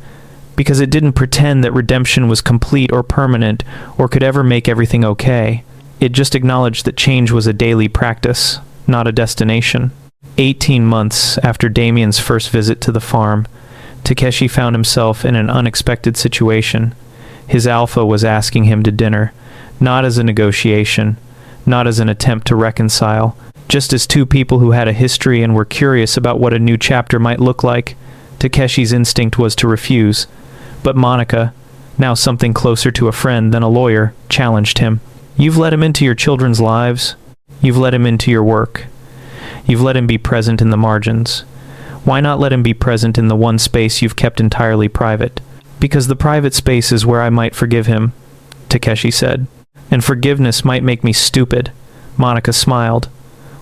because it didn't pretend that redemption was complete or permanent or could ever make everything okay. It just acknowledged that change was a daily practice, not a destination. 18 months after Damien's first visit to the farm, Takeshi found himself in an unexpected situation. His alpha was asking him to dinner, not as a negotiation, not as an attempt to reconcile, just as two people who had a history and were curious about what a new chapter might look like. Takeshi's instinct was to refuse, but Monica, now something closer to a friend than a lawyer, challenged him. "You've let him into your children's lives. You've let him into your work. You've let him be present in the margins. Why not let him be present in the one space you've kept entirely private?" "Because the private space is where I might forgive him," Takeshi said. "And forgiveness might make me stupid," Monica smiled.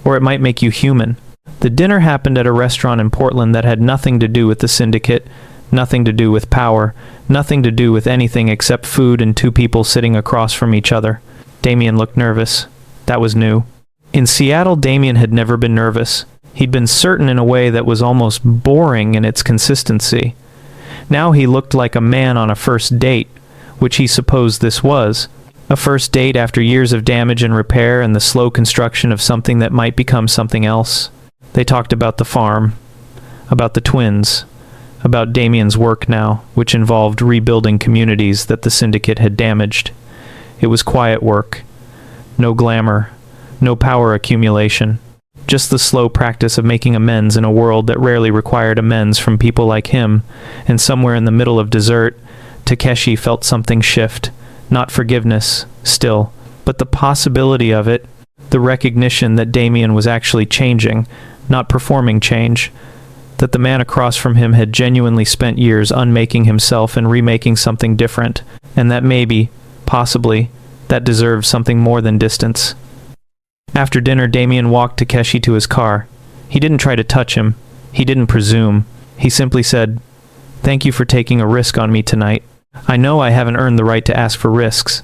"Or it might make you human." The dinner happened at a restaurant in Portland that had nothing to do with the syndicate, nothing to do with power, nothing to do with anything except food and two people sitting across from each other. Damien looked nervous. That was new. In Seattle, Damien had never been nervous. He'd been certain in a way that was almost boring in its consistency. Now he looked like a man on a first date, which he supposed this was. A first date after years of damage and repair and the slow construction of something that might become something else. They talked about the farm, about the twins, about Damien's work now, which involved rebuilding communities that the syndicate had damaged. It was quiet work. No glamour, no power accumulation. Just the slow practice of making amends in a world that rarely required amends from people like him, and somewhere in the middle of dessert, Takeshi felt something shift. Not forgiveness, still, but the possibility of it, the recognition that Damien was actually changing, not performing change, that the man across from him had genuinely spent years unmaking himself and remaking something different, and that maybe, possibly, that deserved something more than distance. After dinner, Damien walked Takeshi to his car. He didn't try to touch him. He didn't presume. He simply said, "Thank you for taking a risk on me tonight. I know I haven't earned the right to ask for risks,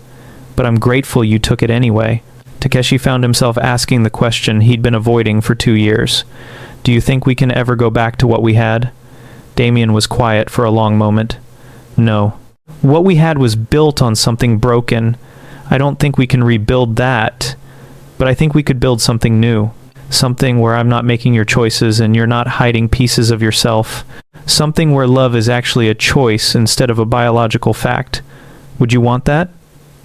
but I'm grateful you took it anyway." Takeshi found himself asking the question he'd been avoiding for 2 years. "Do you think we can ever go back to what we had?" Damien was quiet for a long moment. "No. What we had was built on something broken. I don't think we can rebuild that, but I think we could build something new. Something where I'm not making your choices and you're not hiding pieces of yourself. Something where love is actually a choice instead of a biological fact. Would you want that?"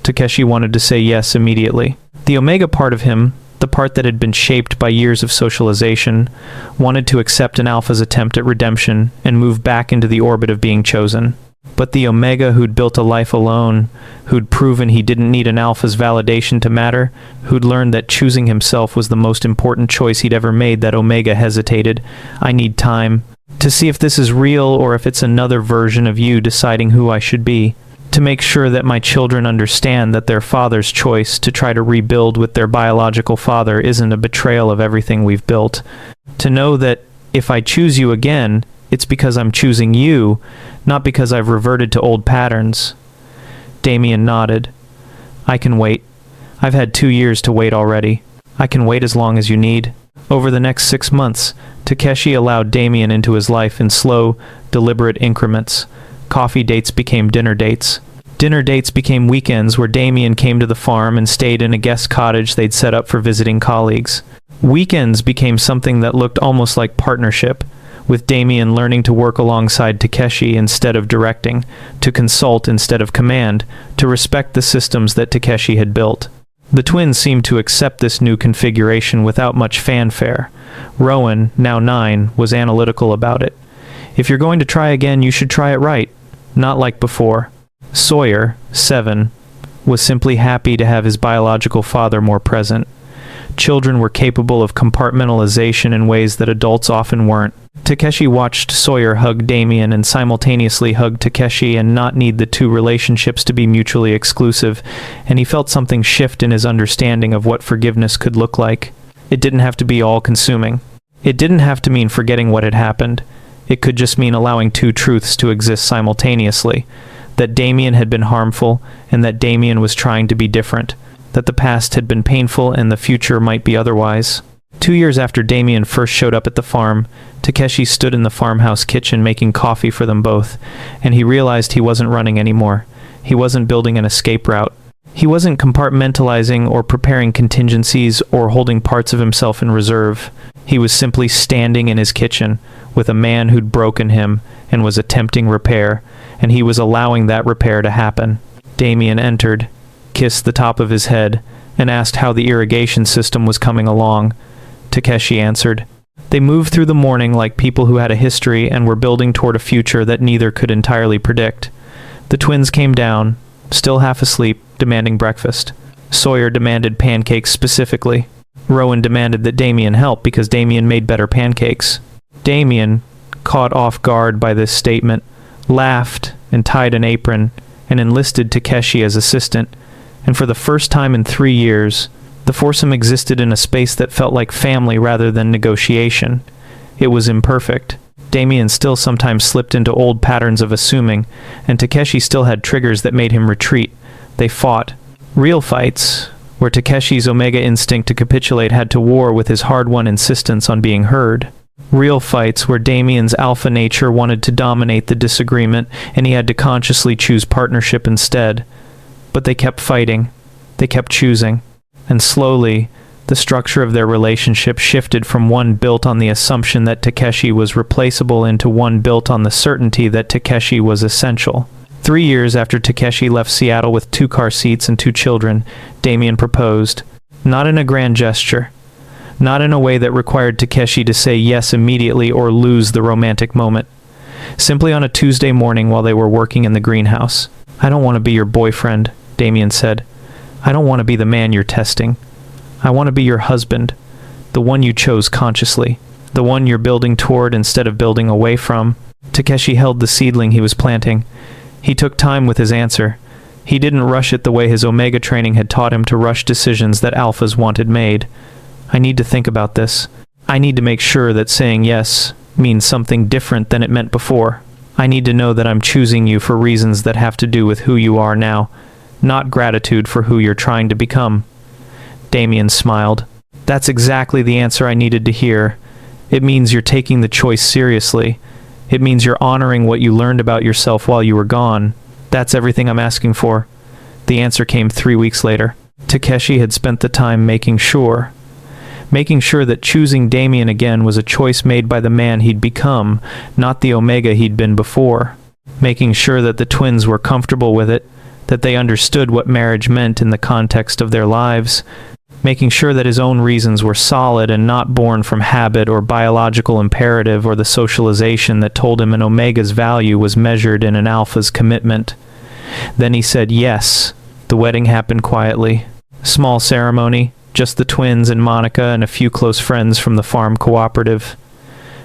Takeshi wanted to say yes immediately. The Omega part of him, the part that had been shaped by years of socialization, wanted to accept an Alpha's attempt at redemption and move back into the orbit of being chosen. But the Omega who'd built a life alone, who'd proven he didn't need an Alpha's validation to matter, who'd learned that choosing himself was the most important choice he'd ever made, that Omega hesitated. "I need time to see if this is real or if it's another version of you deciding who I should be. To make sure that my children understand that their father's choice to try to rebuild with their biological father isn't a betrayal of everything we've built. To know that if I choose you again, it's because I'm choosing you, not because I've reverted to old patterns." Damien nodded. "I can wait. I've had 2 years to wait already. I can wait as long as you need." Over the next 6 months, Takeshi allowed Damien into his life in slow, deliberate increments. Coffee dates became dinner dates. Dinner dates became weekends where Damien came to the farm and stayed in a guest cottage they'd set up for visiting colleagues. Weekends became something that looked almost like partnership, with Damien learning to work alongside Takeshi instead of directing, to consult instead of command, to respect the systems that Takeshi had built. The twins seemed to accept this new configuration without much fanfare. Rowan, now 9, was analytical about it. "If you're going to try again, you should try it right, not like before." Sawyer, 7, was simply happy to have his biological father more present. Children were capable of compartmentalization in ways that adults often weren't. Takeshi watched Sawyer hug Damien and simultaneously hug Takeshi and not need the two relationships to be mutually exclusive, and he felt something shift in his understanding of what forgiveness could look like. It didn't have to be all-consuming. It didn't have to mean forgetting what had happened. It could just mean allowing two truths to exist simultaneously. That Damien had been harmful, and that Damien was trying to be different. That the past had been painful and the future might be otherwise. 2 years after Damien first showed up at the farm, Takeshi stood in the farmhouse kitchen making coffee for them both, and he realized he wasn't running anymore. He wasn't building an escape route. He wasn't compartmentalizing or preparing contingencies or holding parts of himself in reserve. He was simply standing in his kitchen with a man who'd broken him and was attempting repair, and he was allowing that repair to happen. Damien entered, kissed the top of his head, and asked how the irrigation system was coming along. Takeshi answered. They moved through the morning like people who had a history and were building toward a future that neither could entirely predict. The twins came down, still half asleep, demanding breakfast. Sawyer demanded pancakes specifically. Rowan demanded that Damien help because Damien made better pancakes. Damien, caught off guard by this statement, laughed and tied an apron and enlisted Takeshi as assistant, and for the first time in 3 years, the foursome existed in a space that felt like family rather than negotiation. It was imperfect. Damien still sometimes slipped into old patterns of assuming, and Takeshi still had triggers that made him retreat. They fought. Real fights, where Takeshi's Omega instinct to capitulate had to war with his hard-won insistence on being heard. Real fights where Damien's alpha nature wanted to dominate the disagreement, and he had to consciously choose partnership instead. But they kept fighting, They kept choosing, and slowly, the structure of their relationship shifted from one built on the assumption that Takeshi was replaceable into one built on the certainty that Takeshi was essential. 3 years after Takeshi left Seattle with 2 car seats and 2 children, Damien proposed. Not in a grand gesture. Not in a way that required Takeshi to say yes immediately or lose the romantic moment. Simply on a Tuesday morning while they were working in the greenhouse. "I don't want to be your boyfriend," Damien said. "I don't want to be the man you're testing. I want to be your husband, the one you chose consciously, the one you're building toward instead of building away from." Takeshi held the seedling he was planting. He took time with his answer. He didn't rush it the way his Omega training had taught him to rush decisions that alphas wanted made. "I need to think about this. I need to make sure that saying yes means something different than it meant before. I need to know that I'm choosing you for reasons that have to do with who you are now, not gratitude for who you're trying to become." Damien smiled. "That's exactly the answer I needed to hear. It means you're taking the choice seriously. It means you're honoring what you learned about yourself while you were gone. That's everything I'm asking for." The answer came 3 weeks later. Takeshi had spent the time making sure that choosing Damien again was a choice made by the man he'd become, not the Omega he'd been before. Making sure that the twins were comfortable with it, that they understood what marriage meant in the context of their lives. Making sure that his own reasons were solid and not born from habit or biological imperative or the socialization that told him an Omega's value was measured in an Alpha's commitment. Then he said yes. The wedding happened quietly. Small ceremony, just the twins and Monica and a few close friends from the farm cooperative.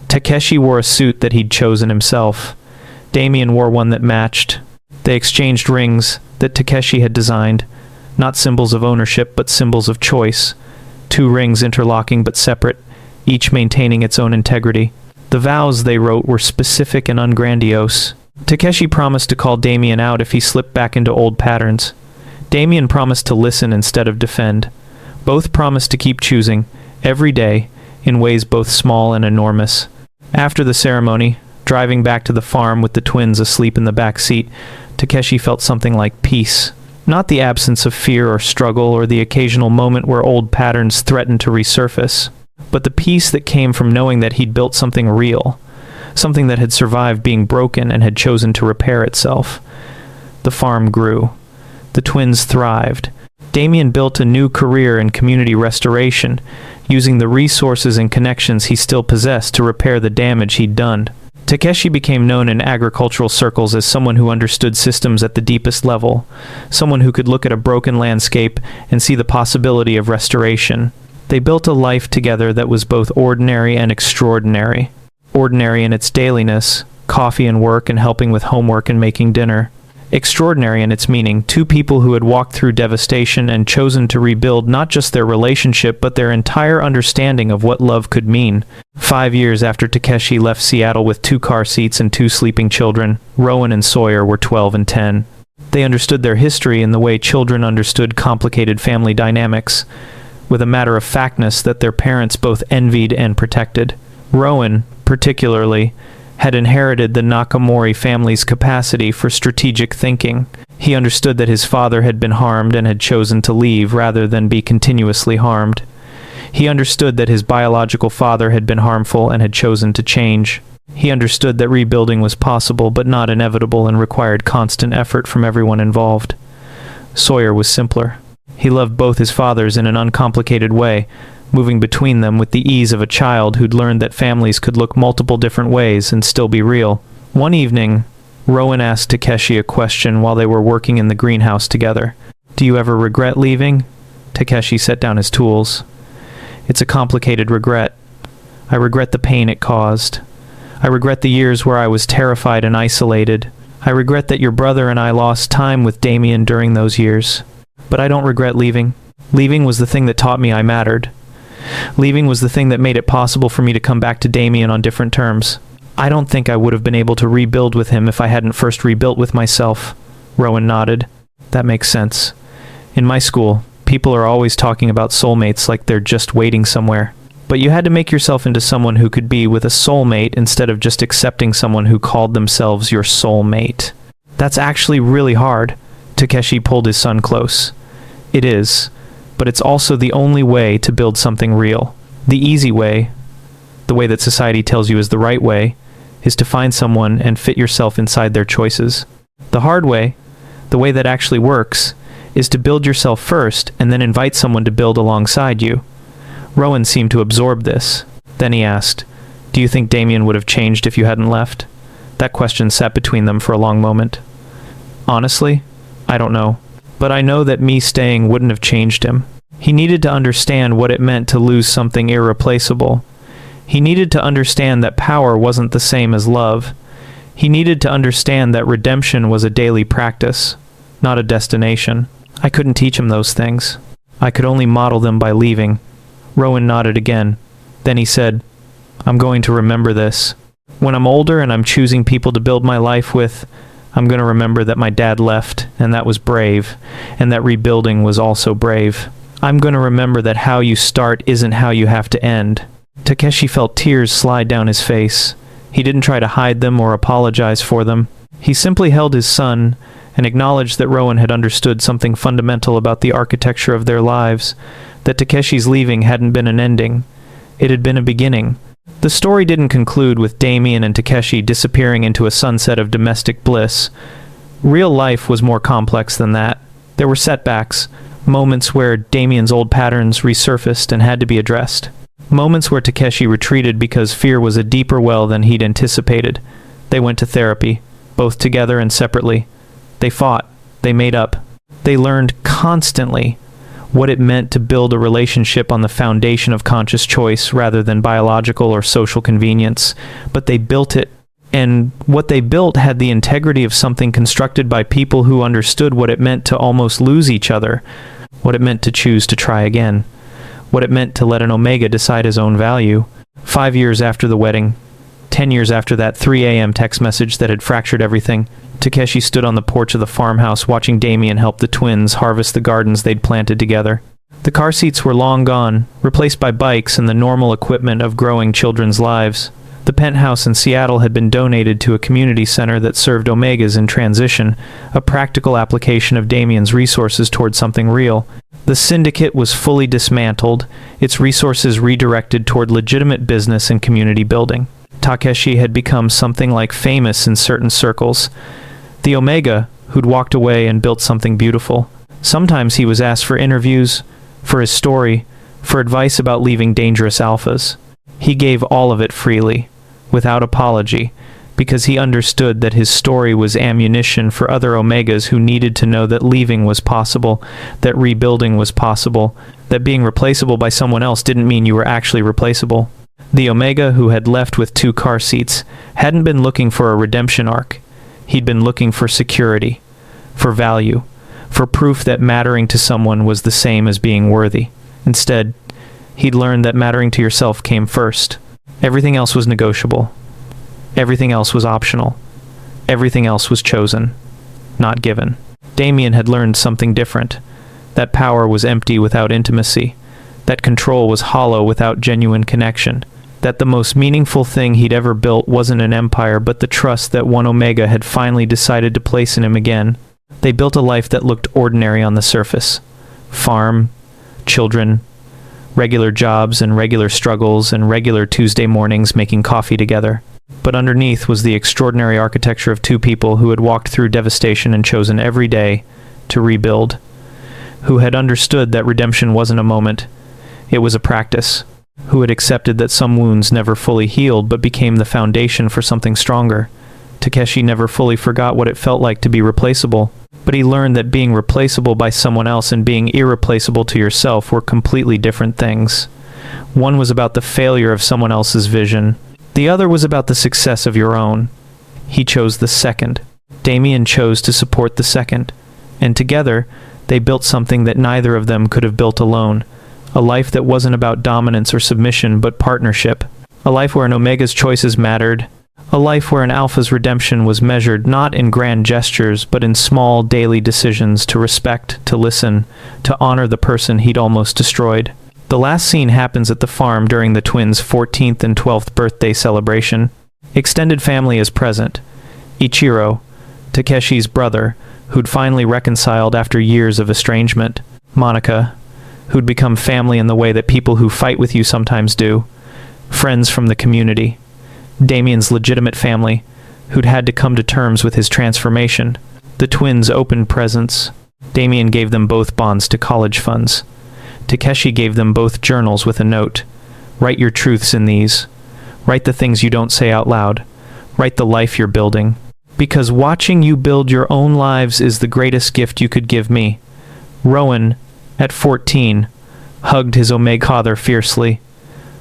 Takeshi wore a suit that he'd chosen himself. Damien wore one that matched. They exchanged rings that Takeshi had designed. Not symbols of ownership, but symbols of choice. 2 rings interlocking but separate, each maintaining its own integrity. The vows they wrote were specific and ungrandiose. Takeshi promised to call Damien out if he slipped back into old patterns. Damien promised to listen instead of defend. Both promised to keep choosing, every day, in ways both small and enormous. After the ceremony, driving back to the farm with the twins asleep in the back seat, Takeshi felt something like peace. Not the absence of fear or struggle or the occasional moment where old patterns threatened to resurface, but the peace that came from knowing that he'd built something real, something that had survived being broken and had chosen to repair itself. The farm grew. The twins thrived. Damien built a new career in community restoration, using the resources and connections he still possessed to repair the damage he'd done. Takeshi became known in agricultural circles as someone who understood systems at the deepest level, someone who could look at a broken landscape and see the possibility of restoration. They built a life together that was both ordinary and extraordinary. Ordinary in its dailiness, coffee and work and helping with homework and making dinner. Extraordinary in its meaning, 2 people who had walked through devastation and chosen to rebuild not just their relationship but their entire understanding of what love could mean. 5 years after Takeshi left Seattle with 2 car seats and 2 sleeping children, Rowan and Sawyer were 12 and 10. They understood their history in the way children understood complicated family dynamics, with a matter-of-factness that their parents both envied and protected. Rowan, particularly, had inherited the Nakamori family's capacity for strategic thinking. He understood that his father had been harmed and had chosen to leave rather than be continuously harmed. He understood that his biological father had been harmful and had chosen to change. He understood that rebuilding was possible but not inevitable and required constant effort from everyone involved. Sawyer was simpler. He loved both his fathers in an uncomplicated way, moving between them with the ease of a child who'd learned that families could look multiple different ways and still be real. One evening, Rowan asked Takeshi a question while they were working in the greenhouse together. "Do you ever regret leaving?" Takeshi set down his tools. "It's a complicated regret. I regret the pain it caused. I regret the years where I was terrified and isolated. I regret that your brother and I lost time with Damien during those years. But I don't regret leaving. Leaving was the thing that taught me I mattered. Leaving was the thing that made it possible for me to come back to Damien on different terms. I don't think I would have been able to rebuild with him if I hadn't first rebuilt with myself." Rowan nodded. "That makes sense. In my school, people are always talking about soulmates like they're just waiting somewhere. But you had to make yourself into someone who could be with a soulmate instead of just accepting someone who called themselves your soulmate. That's actually really hard." Takeshi pulled his son close. It is, but it's also the only way to build something real. The easy way, the way that society tells you is the right way, is to find someone and fit yourself inside their choices. The hard way, the way that actually works, is to build yourself first and then invite someone to build alongside you. Rowan seemed to absorb this. Then he asked, "Do you think Damien would have changed if you hadn't left?" That question sat between them for a long moment. "Honestly, I don't know. But I know that me staying wouldn't have changed him. He needed to understand what it meant to lose something irreplaceable. He needed to understand that power wasn't the same as love. He needed to understand that redemption was a daily practice, not a destination. I couldn't teach him those things. I could only model them by leaving." Rowan nodded again. Then he said, "I'm going to remember this. When I'm older and I'm choosing people to build my life with, I'm going to remember that my dad left, and that was brave, and that rebuilding was also brave. I'm going to remember that how you start isn't how you have to end." Takeshi felt tears slide down his face. He didn't try to hide them or apologize for them. He simply held his son and acknowledged that Rowan had understood something fundamental about the architecture of their lives, that Takeshi's leaving hadn't been an ending. It had been a beginning. The story didn't conclude with Damien and Takeshi disappearing into a sunset of domestic bliss. Real life was more complex than that. There were setbacks, moments where Damien's old patterns resurfaced and had to be addressed. Moments where Takeshi retreated because fear was a deeper well than he'd anticipated. They went to therapy, both together and separately. They fought. They made up. They learned constantly what it meant to build a relationship on the foundation of conscious choice rather than biological or social convenience. But they built it, and what they built had the integrity of something constructed by people who understood what it meant to almost lose each other, what it meant to choose to try again, what it meant to let an Omega decide his own value. 5 years after the wedding, 10 years after that 3 a.m. text message that had fractured everything, Takeshi stood on the porch of the farmhouse watching Damien help the twins harvest the gardens they'd planted together. The car seats were long gone, replaced by bikes and the normal equipment of growing children's lives. The penthouse in Seattle had been donated to a community center that served Omegas in transition, a practical application of Damien's resources toward something real. The syndicate was fully dismantled, its resources redirected toward legitimate business and community building. Takeshi had become something like famous in certain circles. The Omega, who'd walked away and built something beautiful. Sometimes he was asked for interviews, for his story, for advice about leaving dangerous alphas. He gave all of it freely, without apology, because he understood that his story was ammunition for other Omegas who needed to know that leaving was possible, that rebuilding was possible, that being replaceable by someone else didn't mean you were actually replaceable. The Omega, who had left with 2 car seats, hadn't been looking for a redemption arc. He'd been looking for security, for value, for proof that mattering to someone was the same as being worthy. Instead, he'd learned that mattering to yourself came first. Everything else was negotiable. Everything else was optional. Everything else was chosen, not given. Damien had learned something different. That power was empty without intimacy. That control was hollow without genuine connection. That the most meaningful thing he'd ever built wasn't an empire, but the trust that one Omega had finally decided to place in him again. They built a life that looked ordinary on the surface. Farm, children, regular jobs and regular struggles and regular Tuesday mornings making coffee together. But underneath was the extraordinary architecture of 2 people who had walked through devastation and chosen every day to rebuild. Who had understood that redemption wasn't a moment. It was a practice. Who had accepted that some wounds never fully healed but became the foundation for something stronger. Takeshi never fully forgot what it felt like to be replaceable, but he learned that being replaceable by someone else and being irreplaceable to yourself were completely different things. One was about the failure of someone else's vision. The other was about the success of your own. He chose the second. Damien chose to support the second. And together, they built something that neither of them could have built alone. A life that wasn't about dominance or submission, but partnership. A life where an Omega's choices mattered. A life where an Alpha's redemption was measured not in grand gestures, but in small daily decisions to respect, to listen, to honor the person he'd almost destroyed. The last scene happens at the farm during the twins' 14th and 12th birthday celebration. Extended family is present. Ichiro, Takeshi's brother, who'd finally reconciled after years of estrangement. Monica, who'd become family in the way that people who fight with you sometimes do, friends from the community, Damien's legitimate family, who'd had to come to terms with his transformation, the twins' open presents. Damien gave them both bonds to college funds. Takeshi gave them both journals with a note. Write your truths in these. Write the things you don't say out loud. Write the life you're building. Because watching you build your own lives is the greatest gift you could give me. Rowan, at 14, hugged his Omegaverse fiercely.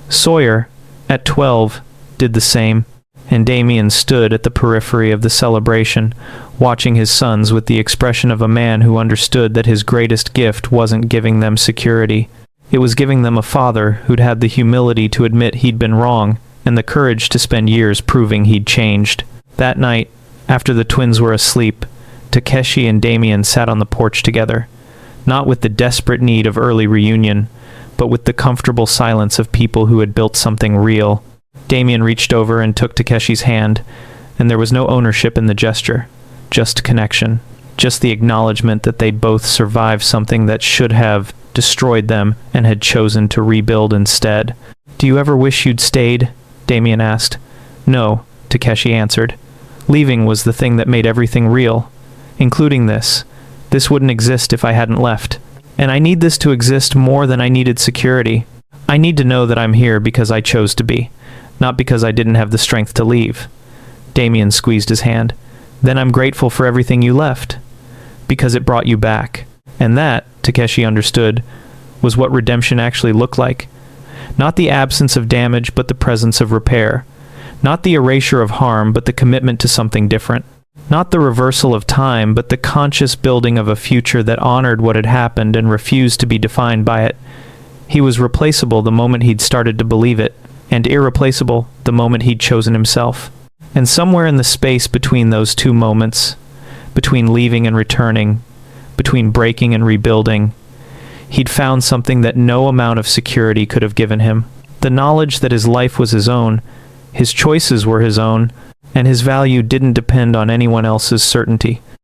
Sawyer, at 12, did the same, and Damien stood at the periphery of the celebration, watching his sons with the expression of a man who understood that his greatest gift wasn't giving them security. It was giving them a father who'd had the humility to admit he'd been wrong, and the courage to spend years proving he'd changed. That night, after the twins were asleep, Takeshi and Damien sat on the porch together, not with the desperate need of early reunion, but with the comfortable silence of people who had built something real. Damien reached over and took Takeshi's hand, and there was no ownership in the gesture, just connection, just the acknowledgement that they'd both survived something that should have destroyed them and had chosen to rebuild instead. "Do you ever wish you'd stayed?" Damien asked. "No," Takeshi answered. "Leaving was the thing that made everything real, including this. This wouldn't exist if I hadn't left. And I need this to exist more than I needed security. I need to know that I'm here because I chose to be, not because I didn't have the strength to leave." Damien squeezed his hand. "Then I'm grateful for everything you left, because it brought you back." And that, Takeshi understood, was what redemption actually looked like. Not the absence of damage, but the presence of repair. Not the erasure of harm, but the commitment to something different. Not the reversal of time, but the conscious building of a future that honored what had happened and refused to be defined by it. He was replaceable the moment he'd started to believe it, and irreplaceable the moment he'd chosen himself. And somewhere in the space between those two moments, between leaving and returning, between breaking and rebuilding, he'd found something that no amount of security could have given him. The knowledge that his life was his own, his choices were his own, and his value didn't depend on anyone else's certainty.